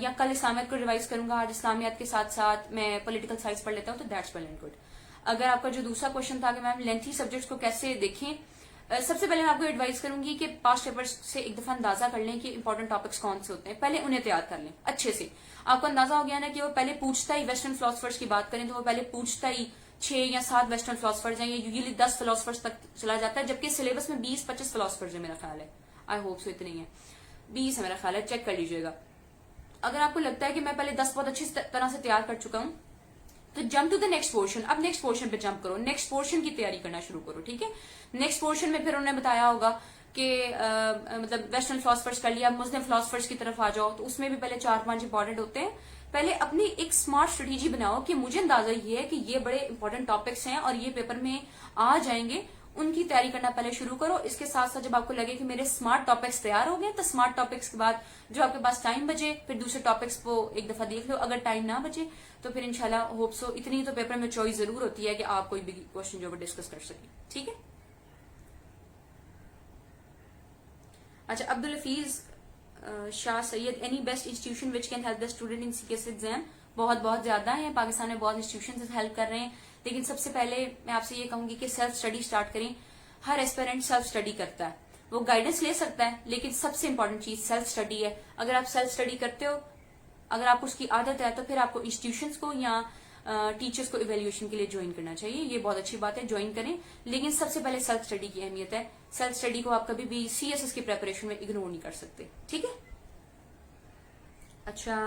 یا کل اسلامیات کو ریوائز کروں گا, آج اسلامیات کے ساتھ ساتھ میں پولیٹیکل سائنس پڑھ لیتا ہوں, تو دیٹس ویل اینڈ گڈ. اگر آپ کا جو دوسرا کوشچن تھا کہ میم لینتھی سبجیکٹس کو کیسے دیکھیں, سب سے پہلے میں آپ کو ایڈوائز کروں گی کہ پاسٹ پیپرز سے ایک دفعہ اندازہ کر لیں کہ امپورٹنٹ ٹاپکس کون سے ہوتے ہیں, پہلے انہیں تیار کر لیں اچھے سے. آپ کو اندازہ ہو گیا نا کہ وہ پہلے پوچھتا ہی, ویسٹرن فلاسفرز کی بات کریں تو وہ پہلے پوچھتا ہی 6 یا 7 ویسٹرن فلاسفرز ہیں, یا یوزلی 10 فلاسفرز تک چلا جاتا ہے, جبکہ سلیبس میں 20-25 فلاسفرز ہیں میرا خیال ہے. آئی ہوپ سو اتنے ہی ہیں, 20 ہے میرا خیال ہے, چیک کر لیجیے گا. اگر آپ کو لگتا ہے کہ میں پہلے 10 بہت اچھی طرح سے تیار کر چکا ہوں تو jump to the next portion. اب نیکسٹ پورشن پہ جمپ کرو, نیکسٹ پورشن کی تیاری کرنا شروع کرو. ٹھیک ہے, نیکسٹ پورشن میں پھر انہوں نے بتایا ہوگا کہ مطلب ویسٹرن فلاسفرز کر لیا, مسلم فلاسفرز کی طرف آ جاؤ, تو اس میں بھی پہلے 4-5 امپورٹنٹ ہوتے ہیں. پہلے اپنی ایک اسمارٹ اسٹریٹجی بناؤ کہ مجھے اندازہ یہ ہے کہ یہ بڑے امپورٹنٹ ٹاپکس ہیں اور یہ پیپر میں آ جائیں گے, ان کی تیاری کرنا پہلے شروع کرو. اس کے ساتھ ساتھ جب آپ کو لگے کہ میرے اسمارٹ ٹاپکس تیار ہو گئے, تو اسمارٹ ٹاپکس کے بعد جو آپ کے پاس ٹائم بچے پھر دوسرے ٹاپکس کو ایک دفعہ دیکھ لو. اگر ٹائم نہ بچے تو پھر انشاءاللہ ہوپ سو اتنی تو پیپر میں چوائس ضرور ہوتی ہے کہ آپ کوئی بھی کوشچن جو ڈسکس کر سکیں. ٹھیک ہے. اچھا, Abdul Hafeez Shah Syed, any best institution which can help the student in CSS exam. بہت زیادہ ہیں, پاکستان میں بہت انسٹیٹیوشن ہیلپ کر رہے ہیں, لیکن سب سے پہلے میں آپ سے یہ کہوں گی کہ سیلف اسٹڈی اسٹارٹ کریں. ہر ایسپیرنٹ سیلف اسٹڈی کرتا ہے, وہ گائیڈنس لے سکتا ہے, لیکن سب سے امپورٹنٹ چیز سیلف اسٹڈی ہے. اگر آپ سیلف اسٹڈی کرتے ہو, اگر آپ کو اس کی عادت ہے, تو پھر آپ کو انسٹیٹیوشنس کو یا ٹیچرس کو ایویلیویشن کے لیے جوائن کرنا چاہیے. یہ بہت اچھی بات ہے, جوائن کریں, لیکن سب سے پہلے سیلف اسٹڈی کی اہمیت ہے. سیلف اسٹڈی کو آپ کبھی بھی CSS کی پریپریشن میں اگنور نہیں کر سکتے. ٹھیک ہے. اچھا,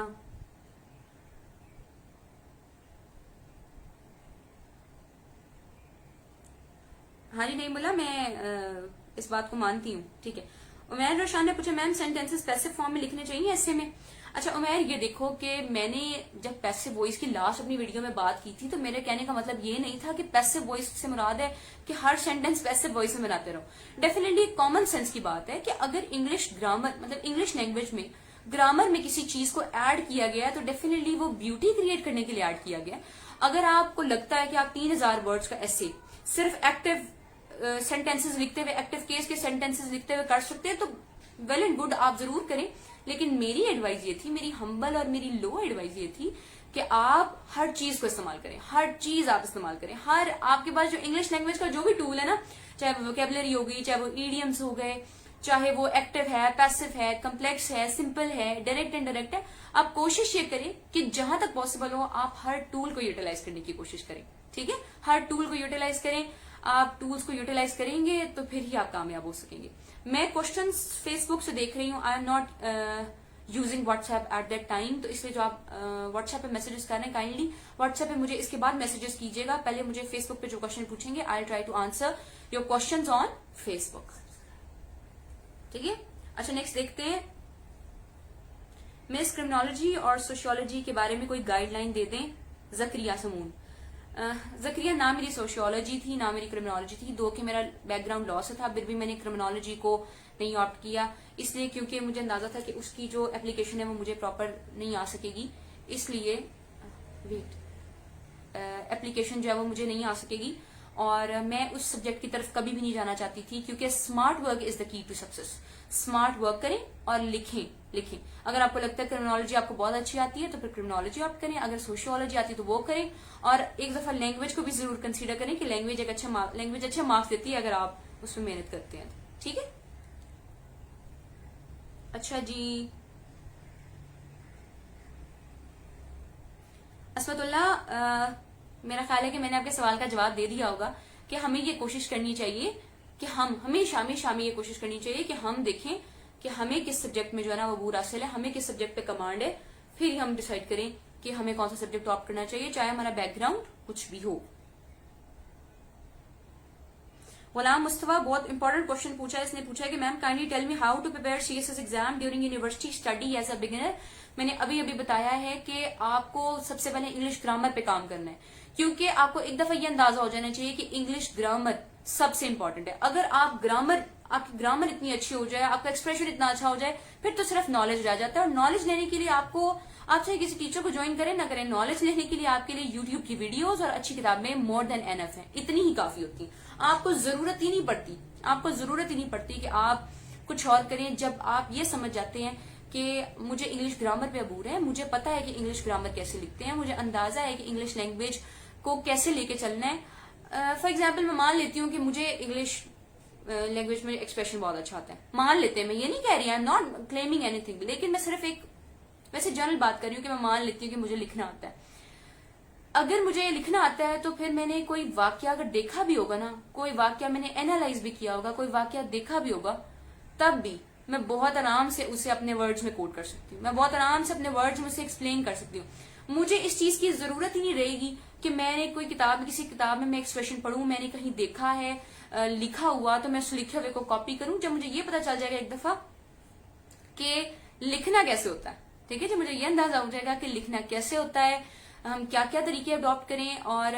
ہاری نہیں بولا, میں اس بات کو مانتی ہوں. ٹھیک ہے. عمیر روشان نے پوچھا میم سینٹینسز پیسو فارم میں لکھنے چاہیے ایسے میں. اچھا عمیر, یہ دیکھو کہ میں نے جب پیسو وائس کی لاسٹ اپنی ویڈیو میں بات کی تھی تو میرے کہنے کا مطلب یہ نہیں تھا کہ پیسو وائس سے مراد ہے کہ ہر سینٹینس پیسو وائس میں بناتے رہو. ڈیفینیٹلی کامن سینس کی بات ہے کہ اگر انگلش گرامر مطلب انگلش لینگویج میں گرامر میں کسی چیز کو ایڈ کیا گیا ہے تو ڈیفینیٹلی وہ بیوٹی کریٹ کرنے کے لیے ایڈ کیا گیا ہے. اگر آپ کو لگتا ہے کہ آپ 3000 ورڈز کا ایسے صرف ایکٹیو سینٹینسز لکھتے ہوئے, ایکٹیو کیس کے سینٹینسز لکھتے ہوئے کر سکتے ہیں تو ویل اینڈ گڈ, آپ ضرور کریں. لیکن میری ایڈوائز یہ تھی, میری ہمبل اور میری لو ایڈوائز یہ تھی کہ آپ ہر چیز کو استعمال کریں, ہر چیز آپ استعمال کریں. ہر آپ کے پاس جو انگلش لینگویج کا جو بھی ٹول ہے نا, چاہے وہ ووکیبلری ہوگی, چاہے وہ ایڈیمس ہو گئے, چاہے وہ ایکٹیو ہے, پیسو ہے, کمپلیکس ہے, سمپل ہے, ڈائریکٹ انڈائریکٹ ہے, آپ کوشش یہ کریں کہ جہاں تک پاسبل ہو آپ ہر ٹول کو یوٹیلائز کرنے کی کوشش کریں. ٹھیک ہے, ہر ٹول کو یوٹیلائز کریں. آپ ٹولز کو یوٹیلائز کریں گے تو پھر ہی آپ کامیاب ہو سکیں گے. میں کوشچنس فیس بک سے دیکھ رہی ہوں, I am not using WhatsApp at that time, تو اس لیے جو آپ واٹس ایپ پہ میسجز کر رہے ہیں کائنڈلی واٹس ایپ پہ مجھے اس کے بعد میسجز کیجیے گا. پہلے مجھے فیس بک پہ جو کوشچن پوچھیں گے I try to answer your questions on Facebook. ٹھیک ہے, اچھا نیکسٹ دیکھتے ہیں. مس کرمنالوجی اور سوشیولوجی کے بارے میں کوئی گائیڈ لائن دے دیں. زکریہ سمون. زکریہ, نہ میری سوشیولوجی تھی نہ میری کرمنالوجی تھی, دو کہ میرا بیک گراؤنڈ لا سے تھا, پھر بھی میں نے کرمنالوجی کو نہیں آپٹ کیا, اس لیے کیونکہ مجھے اندازہ تھا کہ اس کی جو اپلیکیشن ہے وہ مجھے پراپر نہیں آ سکے گی, اس لیے اپلیکیشن جو ہے وہ مجھے نہیں آ سکے گی, اور میں اس سبجیکٹ کی طرف کبھی بھی نہیں جانا چاہتی تھی, کیونکہ اسمارٹ ورک از دا کی ٹو سکسیس. اسمارٹ ورک کریں اور لکھیں. اگر آپ کو لگتا ہے کرمنالوجی آپ کو بہت اچھی آتی ہے تو پھر کرمنالوجی آپ کریں, اگر سوشیولوجی آتی ہے تو وہ کریں, اور ایک دفعہ لینگویج کو بھی ضرور کنسیڈر کریں کہ لینگویج ایک اچھے مارکس دیتی ہے اگر آپ اس میں محنت کرتے ہیں. ٹھیک ہے, اچھا جی. اسمت اللہ, میرا خیال ہے کہ میں نے آپ کے سوال کا جواب دے دیا ہوگا کہ ہمیں یہ کوشش کرنی چاہیے کہ ہم ہمیشہ یہ کوشش کرنی چاہیے کہ ہم دیکھیں کہ ہمیں کس سبجیکٹ میں جو ہے نا وہ عبور حاصل ہے, ہمیں کس سبجیکٹ پہ کمانڈ ہے, پھر ہم ڈیسائیڈ کریں کہ ہمیں کون سا سبجیکٹ آپٹ کرنا چاہیے, چاہے ہمارا بیک گراؤنڈ کچھ بھی ہو. غلام مصطفیٰ, بہت امپورٹنٹ کوشچن پوچھا ہے, اس نے پوچھا ہے کہ ma'am kindly tell me how to prepare C S S exam during university study as a beginner. میں نے ابھی بتایا ہے کہ آپ کو سب سے پہلے انگلش گرامر پہ کام کرنا ہے, کیونکہ آپ کو ایک دفعہ یہ اندازہ ہو جانا چاہیے کہ انگلش گرامر سب سے امپورٹنٹ ہے. اگر آپ کی گرامر اتنی اچھی ہو جائے, آپ کا ایکسپریشن اتنا اچھا ہو جائے, پھر تو صرف نالج رہ جاتا ہے. اور نالج لینے کے لیے آپ چاہے کسی ٹیچر کو جوائن کریں نہ کریں, نالج لینے کے لیے آپ کے لیے یوٹیوب کی ویڈیوز اور اچھی کتابیں مور دین اینف ہیں, اتنی ہی کافی ہوتی ہیں. آپ کو ضرورت ہی نہیں پڑتی کہ آپ کچھ اور کریں. جب آپ یہ سمجھ جاتے ہیں کہ مجھے انگلش گرامر پہ عبور ہے, مجھے پتا ہے کہ انگلش گرامر کیسے لکھتے ہیں, مجھے اندازہ ہے کہ انگلش لینگویج کو کیسے لے کے چلنا ہے. فار ایگزامپل میں مان لیتی ہوں کہ مجھے انگلش لینگویج میں ایکسپریشن بہت اچھا آتا ہے, مان لیتے ہیں, میں یہ نہیں کہہ رہی, آئی am not claiming any thing, لیکن میں صرف ایک ویسے جنرل بات کر رہی ہوں کہ میں مان لیتی ہوں کہ مجھے لکھنا آتا ہے. اگر مجھے لکھنا آتا ہے تو پھر میں نے کوئی واقعہ اگر دیکھا بھی ہوگا نا, کوئی واقعہ میں نے اینالائز بھی کیا ہوگا, کوئی واقعہ دیکھا بھی ہوگا, تب بھی میں بہت آرام سے اسے اپنے ورڈز میں کوٹ کر سکتی ہوں, میں بہت آرام سے اپنے ورڈز میں اسے ایکسپلین کر سکتی ہوں. مجھے اس چیز کی ضرورت ہی نہیں رہے گی کہ میں نے کوئی کسی کتاب میں ایکسپریشن پڑھوں, میں نے کہیں دیکھا ہے لکھا ہوا تو میں اس لکھے ہوئے کو کاپی کروں. جب مجھے یہ پتا چل جائے گا ایک دفعہ کہ لکھنا کیسے ہوتا ہے, ٹھیک ہے, جب مجھے یہ اندازہ ہو جائے گا کہ لکھنا کیسے ہوتا ہے, ہم کیا کیا طریقے اڈاپٹ کریں اور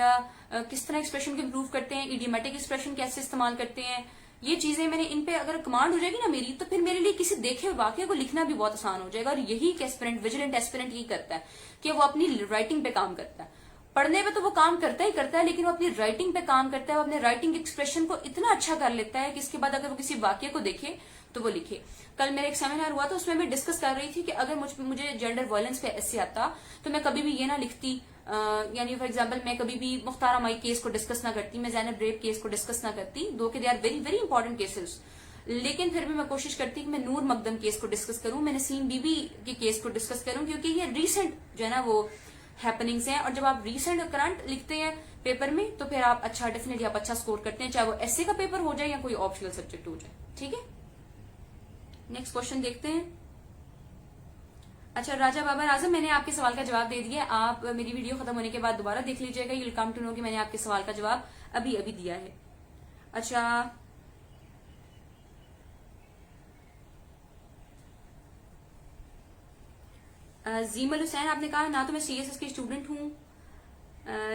کس طرح ایکسپریشن کو امپروو کرتے ہیں, ایڈیمیٹک ایکسپریشن کیسے استعمال کرتے ہیں, یہ چیزیں میں نے ان پہ اگر کمانڈ ہو جائے گی نا میری, تو پھر میرے لیے کسی دیکھے واقعے کو لکھنا بھی بہت آسان ہو جائے گا. اور یہی ویجیلنٹ ایسپیرنٹ یہی کرتا ہے کہ وہ اپنی رائٹنگ پہ کام کرتا ہے. پڑھنے پہ تو وہ کام کرتا ہے لیکن وہ اپنی رائٹنگ پہ کام کرتا ہے, وہ اپنے رائٹنگ ایکسپریشن کو اتنا اچھا کر لیتا ہے کہ اس کے بعد اگر وہ کسی واقعے کو دیکھے تو وہ لکھے. کل میرے ایک سیمینار ہوا تو اس میں بھی ڈسکس کر رہی تھی کہ اگر مجھے جینڈر وائلنس پہ ایسے آتا تو میں کبھی بھی یہ نہ لکھتی, یعنی فار ایگزامپل میں کبھی بھی مختار مائی کیس کو ڈسکس نہ کرتی, میں زینب ریپ کیس کو ڈسکس نہ کرتی, دو کہ they are very very important cases, لیکن پھر بھی میں کوشش کرتی کہ میں نور مقدم کیس کو ڈسکس کروں, میں نسیم بی بی کے کیس کو ڈسکس کروں, کیونکہ یہ ریسنٹ جو ہے نا وہ ہیپننگز ہیں. اور جب آپ ریسنٹ اور کرنٹ لکھتے ہیں پیپر میں تو پھر آپ ڈیفینیٹلی آپ اچھا اسکور کرتے ہیں, چاہے وہ ایسے کا پیپر ہو جائے یا کوئی آپشنل سبجیکٹ ہو جائے. ٹھیک ہے, نیکسٹ کوشچن دیکھتے ہیں. اچھا راجا بابا اعظم, میں نے آپ کے سوال کا جواب دے دیا, آپ میری ویڈیو ختم ہونے کے بعد دوبارہ دیکھ لیجیے گا, you will come to know کہ میں نے آپ کے سوال کا جواب ابھی دیا ہے. اچھا زیم الحسین, آپ نے کہا نہ تو میں سی ایس ایس کی اسٹوڈنٹ ہوں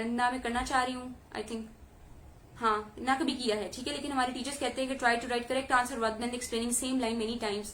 نہ میں کرنا چاہ رہی ہوں, آئی تھنک ہاں نہ کبھی کیا ہے, ٹھیک ہے, لیکن ہمارے ٹیچرز کہتے ہیں کہ try to write correct answer rather than explaining same line many times.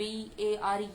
BAR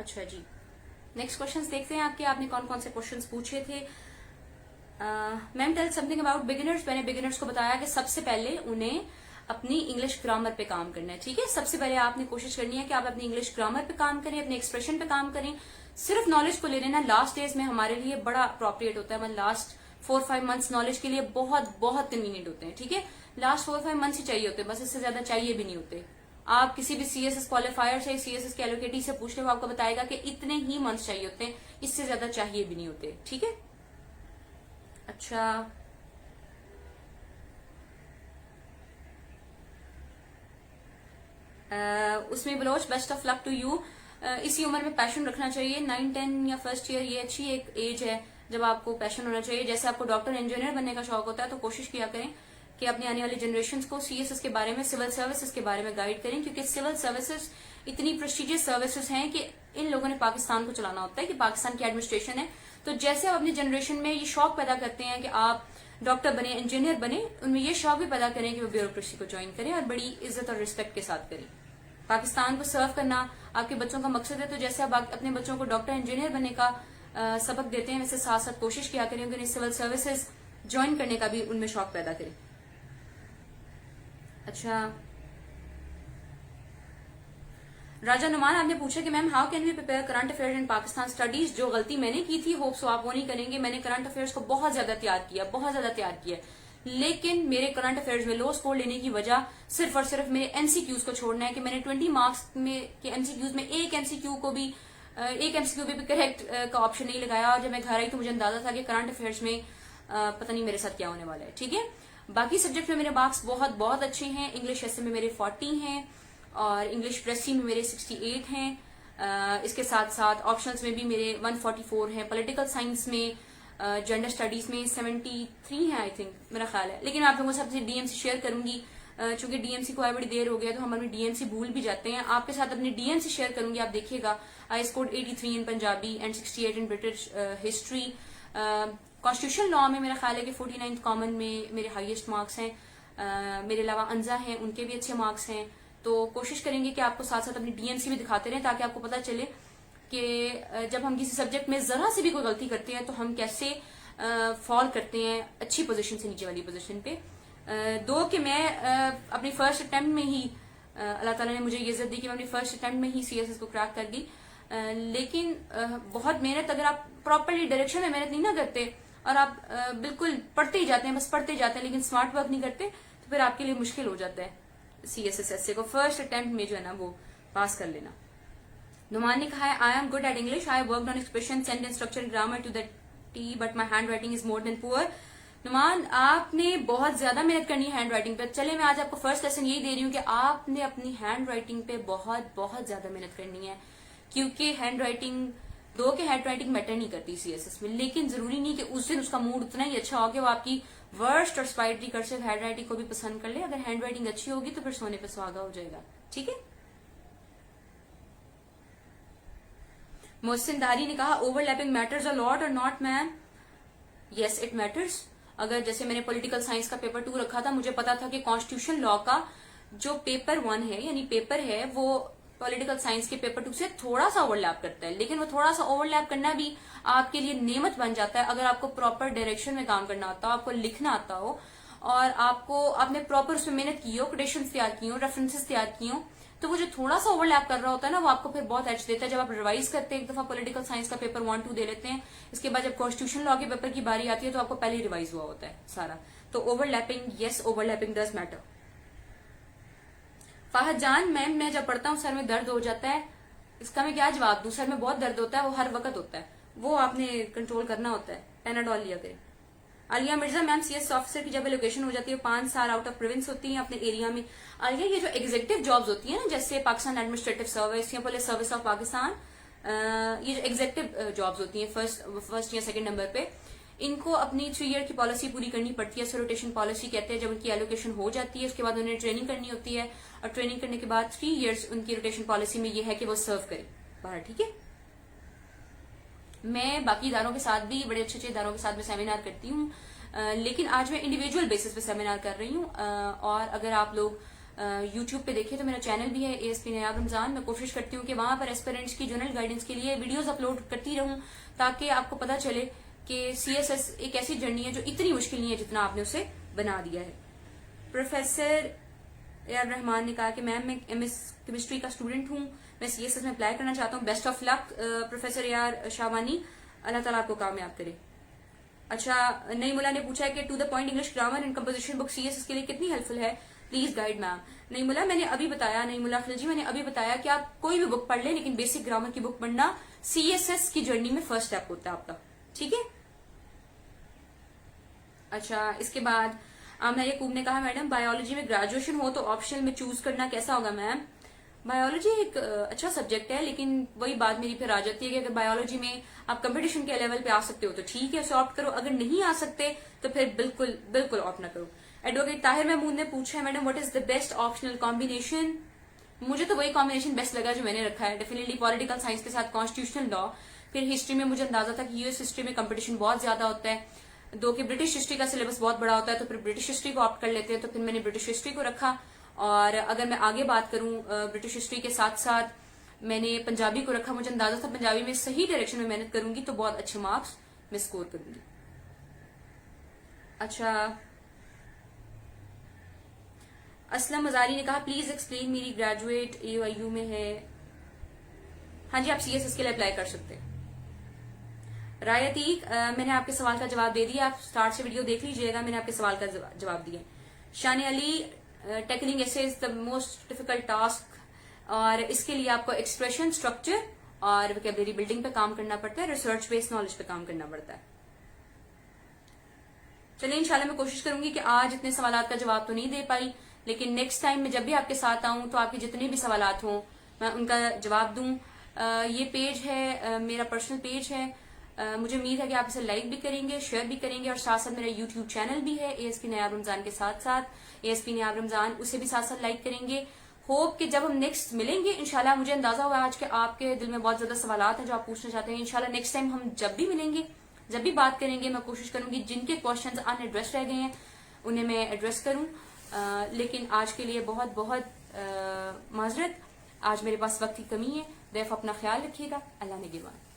اچھا جی، نیکسٹ کوشچنس دیکھتے ہیں آپ نے کون کون سے کوشچنس پوچھے تھے. Ma'am tell something about beginners. میں نے بگنرس کو بتایا کہ سب سے پہلے انہیں اپنی انگلش گرامر پہ کام کرنا ہے. ٹھیک ہے، سب سے پہلے آپ نے کوشش کرنی ہے کہ آپ اپنی انگلش گرامر پہ کام کریں، اپنے ایکسپریشن پہ کام کریں. صرف نالج کو لے لینا لاسٹ ڈیز میں ہمارے لیے بڑا اپروپریٹ ہوتا ہے. لاسٹ 4-5 months نالج کے لیے بہت بہت کنوینئنٹ ہوتے ہیں. ٹھیک ہے، لاسٹ 4-5 months ہی چاہیے ہوتے ہیں، بس اس سے زیادہ چاہیے بھی نہیں ہوتے. آپ کسی بھی سی ایس ایس کوالیفائر سے، سی ایس ایس کے ایلوکیٹی سے پوچھ لیں، وہ آپ کو بتائے گا کہ اتنے ہی منتھس چاہیے ہوتے ہیں، اس سے زیادہ چاہیے بھی نہیں ہوتے. ٹھیک ہے. اچھا، اس میں Baloch best of luck to you. اسی عمر میں پیشن رکھنا چاہیے. 9-10 یا فرسٹ ایئر یہ اچھی ایک ایج ہے جب آپ کو پیشن ہونا چاہیے. جیسے آپ کو ڈاکٹر انجینئر بننے کا شوق ہوتا ہے تو کوشش کیا کریں کہ اپنی آنے والی جنریشنز کو سی ایس ایس کے بارے میں، سول سروسز کے بارے میں گائیڈ کریں، کیونکہ سول سروسز اتنی پریسٹیجیس سروسز ہیں کہ ان لوگوں نے پاکستان کو چلانا ہوتا ہے، کہ پاکستان کی ایڈمنسٹریشن ہے. تو جیسے آپ اپنی جنریشن میں یہ شوق پیدا کرتے ہیں کہ آپ ڈاکٹر بنے، انجینئر بنے، ان میں یہ شوق بھی پیدا کریں کہ وہ بیوروکریسی کو جوائن کریں اور بڑی عزت اور رسپیکٹ کے ساتھ کریں. پاکستان کو سرو کرنا آپ کے بچوں کا مقصد ہے، تو جیسے آپ اپنے بچوں کو ڈاکٹر انجینئر بننے کا سبق دیتے ہیں، ویسے ساتھ ساتھ کوشش کیا کریں کہ انہیں سول سروسز جوائن کرنے کا بھی ان میں شوق پیدا کریں. اچھا، راجا نعمان آپ نے پوچھا کہ ma'am how can we prepare current affair in Pakistan studies. جو غلطی میں نے کی تھی ہوپ سو آپ وہ نہیں کریں گے. میں نے کرنٹ افیئرس کو بہت زیادہ تیار کیا، لیکن میرے کرنٹ افیئرز میں لو سکور لینے کی وجہ صرف اور صرف میرے این سی کیوز کو چھوڑنا ہے، کہ میں نے 20 مارکس میں کے این سی کیوز میں ایک ایم سی کیو بھی کریکٹ کا آپشن نہیں لگایا. اور جب میں گھر آئی تو مجھے اندازہ تھا کہ کرنٹ افیئرز میں پتہ نہیں میرے ساتھ کیا ہونے والا ہے. ٹھیک ہے، باقی سبجیکٹ میں میرے مارکس بہت بہت اچھے ہیں. انگلش ایسے میں میرے 40 ہیں اور انگلش پریسی میں میرے 68 ہیں. اس کے ساتھ ساتھ آپشنز میں بھی میرے 144 ہیں. پولیٹیکل سائنس میں، جنڈر اسٹڈیز میں 73 ہیں آئی تھنک، میرا خیال ہے. لیکن آپ لوگوں سے اپنے ڈی ایم سی شیئر کروں گی، چونکہ ڈی ایم سی کو آئے بڑی دیر ہو گیا تو ہم اپنی ڈی ایم سی بھول بھی جاتے ہیں. آپ کے ساتھ اپنی ڈی ایم سی شیئر کروں گی. آپ دیکھیے گا I scored 83 in Punjabi and 68 in British history. Constitution law میں میرا خیال ہے کہ 49 کامن میں میرے ہائیسٹ مارکس ہیں. میرے علاوہ انزا ہیں، ان کے بھی اچھے مارکس ہیں. تو کوشش کریں گے کہ آپ کو ساتھ ساتھ اپنی ڈی ایم سی بھی دکھاتے رہیں، تاکہ آپ کو پتا چلے کہ جب ہم کسی سبجیکٹ میں ذرا سے بھی کوئی غلطی کرتے ہیں تو ہم کیسے فال کرتے ہیں اچھی پوزیشن سے نیچے والی پوزیشن پہ. دو کہ میں اپنی فرسٹ اٹیمپٹ میں ہی، اللہ تعالیٰ نے مجھے یہ عزت دی کہ میں اپنی فرسٹ اٹیمپٹ میں ہی سی ایس ایس کو کریک کر دی. لیکن بہت محنت، اگر آپ پراپرلی ڈائریکشن میں محنت نہیں نہ کرتے اور آپ بالکل پڑھتے ہی جاتے ہیں، بس پڑھتے جاتے ہیں لیکن اسمارٹ ورک نہیں کرتے، تو پھر آپ کے لیے مشکل ہو جاتا ہے سی ایس ایس ایس کو فرسٹ اٹیمپٹ میں جو ہے نا وہ پاس کر لینا. نعمان نے کہا ہے I am good at English, I worked on expression, sentence structure, grammar to the T, but my handwriting is more than poor. Noman آپ نے بہت زیادہ محنت کرنی ہے ہینڈ رائٹنگ پہ. چلے میں آج آپ کو فرسٹ لیسن یہی دے رہی ہوں کہ آپ نے اپنی ہینڈ رائٹنگ پہ بہت بہت زیادہ محنت کرنی ہے، کیونکہ handwriting handwriting matter نہیں کرتی سی ایس ایس میں. لیکن ضروری نہیں کہ اس دن اس کا موڈ اتنا ہی اچھا ہو کہ وہ آپ کی ورسٹ اور اسپائڈری کرسو ہینڈ رائٹنگ کو بھی پسند کر لے. اگر ہینڈ رائٹنگ اچھی ہوگی تو پھر سونے پہ سہاگا ہو جائے گا. ٹھیک ہے. محسن داری نے کہا overlapping matters a lot اور not ma'am. Yes it matters. اگر جیسے میں نے پولیٹیکل سائنس کا پیپر 2 رکھا تھا، مجھے پتا تھا کہ کانسٹیٹیوشن لا کا جو پیپر 1 ہے یعنی پیپر ہے وہ پولیٹیکل سائنس کے پیپر 2 سے تھوڑا سا اوور لیپ کرتا ہے، لیکن وہ تھوڑا سا اوور لیپ کرنا بھی آپ کے لیے نعمت بن جاتا ہے اگر آپ کو پراپر ڈائریکشن میں کام کرنا آتا ہو، آپ کو لکھنا آتا ہو اور آپ نے پراپر اس میں محنت کی ہو، کوٹیشنز تیار کی ہوں، ریفرنسز تیار کی ہوں. تو وہ جو تھوڑا سا اوور لیپ کر رہا ہوتا ہے نا وہ آپ کو پھر بہت ایج دیتا ہے. جب آپ ریوائز کرتے ہیں ایک دفعہ پولیٹیکل سائنس کا پیپر 1-2 دے لیتے ہیں، اس کے بعد جب کانسٹیٹیوشن لا کے پیپر کی باری آتی ہے تو آپ کو پہلے ہی ریوائز ہوا ہوتا ہے سارا. تو overlapping, yes overlapping does matter. Fahad Jan ma'am میں جب پڑھتا ہوں سر میں درد ہو جاتا ہے، اس کا میں کیا جواب دوں؟ سر میں بہت درد ہوتا ہے، وہ ہر وقت ہوتا ہے، وہ آپ نے کنٹرول کرنا ہوتا ہے. پیناڈول لیا کریں. عالیہ مرزا میم سی ایس آفیسر کی جب لوکیشن ہو جاتی ہے 5 سال آؤٹ آف پروونس ہوتی ہیں اپنے ایریا میں. عالیہ یہ جو ایگزیکٹو جابز ہوتی ہیں نا جیسے پاکستان ایڈمنسٹریٹو سروس یا پولیس سروس آف پاکستان، یہ جو ایگزیکٹو جابز ہوتی ہیں فرسٹ یا سیکنڈ نمبر پہ، ان کو اپنی 3 ایئر کی پالیسی پوری کرنی پڑتی ہے. سو روٹیشن پالیسی کہتے ہیں. جب ان کی ایلوکیشن ہو جاتی ہے اس کے بعد انہیں ٹریننگ کرنی ہوتی ہے اور ٹریننگ کرنے کے بعد 3 ایئرس ان کی روٹیشن پالیسی میں یہ ہے کہ وہ سرو کریں باہر. ٹھیک ہے. میں باقی اداروں کے ساتھ بھی، بڑے اچھے اداروں کے ساتھ بھی سیمینار کرتی ہوں، لیکن آج میں انڈیویجول بیسس پہ سیمینار کر رہی ہوں. اور اگر آپ لوگ یوٹیوب پہ دیکھیں تو میرا چینل بھی ہے ASP نیاب رمضان. میں کوشش کرتی ہوں کہ وہاں پر ایسپیرنٹس کی جنرل گائیڈنس کے لیے ویڈیوز اپلوڈ کرتی رہوں تاکہ آپ کو پتا چلے کہ CSS ایک ایسی جرنی ہے جو اتنی مشکل نہیں ہے جتنا آپ نے اسے بنا دیا ہے. پروفیسر AR رحمان نے کہا کہ میم میں MS کیمسٹری کا اسٹوڈنٹ ہوں, میں CSS میں اپلائی کرنا چاہتا ہوں. Best of luck professor AR Shahwani, اللہ تعالیٰ آپ کو کامیاب کرے. اچھا, نئی ملا نے پوچھا ہے کہ to the point English grammar and composition book CSS کے لیے کتنی ہیلپ فل ہے, پلیز گائیڈ میم. نئی ملا میں نے ابھی بتایا, نئی ملا خلجی میں نے ابھی بتایا کہ آپ کوئی بھی بک پڑھ لیں لیکن بیسک گرامر کی بک پڑھنا CSS کی جرنی میں فرسٹ اسٹیپ ہوتا ہے آپ کا, ٹھیک ہے. اچھا, اس کے بعد آمنہ یعقوب نے کہا میڈم بایولوجی میں گریجویشن ہو تو آپشنل میں چوز کرنا کیسا ہوگا میم. بایولوجی ایک اچھا سبجیکٹ ہے لیکن وہی بات میری پھر آ جاتی ہے کہ اگر بایولوجی میں آپ کمپٹیشن کے لیول پہ آ سکتے ہو تو ٹھیک ہے, اسے آپٹ کرو. اگر نہیں آ سکتے تو پھر بالکل بالکل آپٹ نہ کرو. ایڈوکیٹ طاہر محمود نے پوچھا ہے madam what is the best optional combination. مجھے تو وہی کمبینیشن بیسٹ لگا جو میں نے رکھا ہے, ڈیفینیٹلی پولیٹیکل سائنس کے ساتھ کانسٹیٹیوشنل لا. پھر ہسٹری میں مجھے اندازہ تھا کہ US ہسٹری میں کمپٹیشن بہت زیادہ ہوتا ہے, دو کہ برٹش ہسٹری کا سلیبس بہت بڑا ہوتا ہے تو پھر برٹش ہسٹری کو آپٹ کر لیتے ہیں, تو پھر میں نے برٹش ہسٹری کو رکھا. اور اگر میں آگے بات کروں برٹش ہسٹری کے ساتھ ساتھ میں نے پنجابی کو رکھا. مجھے اندازہ تھا پنجابی میں صحیح ڈائریکشن میں محنت کروں گی تو بہت اچھے مارکس میں اسکور کروں گی. اچھا, اسلم مزاری نے کہا پلیز ایکسپلین, میری گریجویٹ AYU میں ہے. ہاں جی, آپ CSS کے لیے اپلائی کر سکتے ہیں. رایتیق, میں نے آپ کے سوال کا جواب دے دیا, آپ سٹارٹ سے ویڈیو دیکھ لیجئے گا, میں نے آپ کے سوال کا جواب دیا. شان علی, ٹیکلنگ ایسے از دا موسٹ ڈیفیکلٹ ٹاسک, اور اس کے لیے آپ کو ایکسپریشن, اسٹرکچر اور ویکیبلری بلڈنگ پہ کام کرنا پڑتا ہے, ریسرچ بیس نالج پہ کام کرنا پڑتا ہے. چلیے انشاءاللہ میں کوشش کروں گی کہ آج اتنے سوالات کا جواب تو نہیں دے پائی, لیکن نیکسٹ ٹائم میں جب بھی آپ کے ساتھ آؤں تو آپ کے جتنے بھی سوالات ہوں میں ان کا جواب دوں. یہ پیج ہے میرا پرسنل پیج ہے, مجھے امید ہے کہ آپ اسے لائک بھی کریں گے, شیئر بھی کریں گے, اور ساتھ ساتھ میرا YouTube چینل بھی ہے ASP نیاب رمضان کے ساتھ ساتھ ASP نیاب رمضان, اسے بھی ساتھ ساتھ لائک کریں گے. ہوپ کہ جب ہم نیکسٹ ملیں گے انشاءاللہ, مجھے اندازہ ہوا آج کہ آپ کے دل میں بہت زیادہ سوالات ہیں جو آپ پوچھنا چاہتے ہیں. انشاءاللہ نیکسٹ ٹائم ہم جب بھی ملیں گے, جب بھی بات کریں گے, میں کوشش کروں گی جن کے کوشچنز ان ایڈریس رہ گئے ہیں انہیں میں ایڈریس کروں. لیکن آج کے لیے بہت بہت معذرت, آج میرے پاس وقت کی کمی ہے. دیف اپنا خیال رکھیے گا. اللہ نگہبان.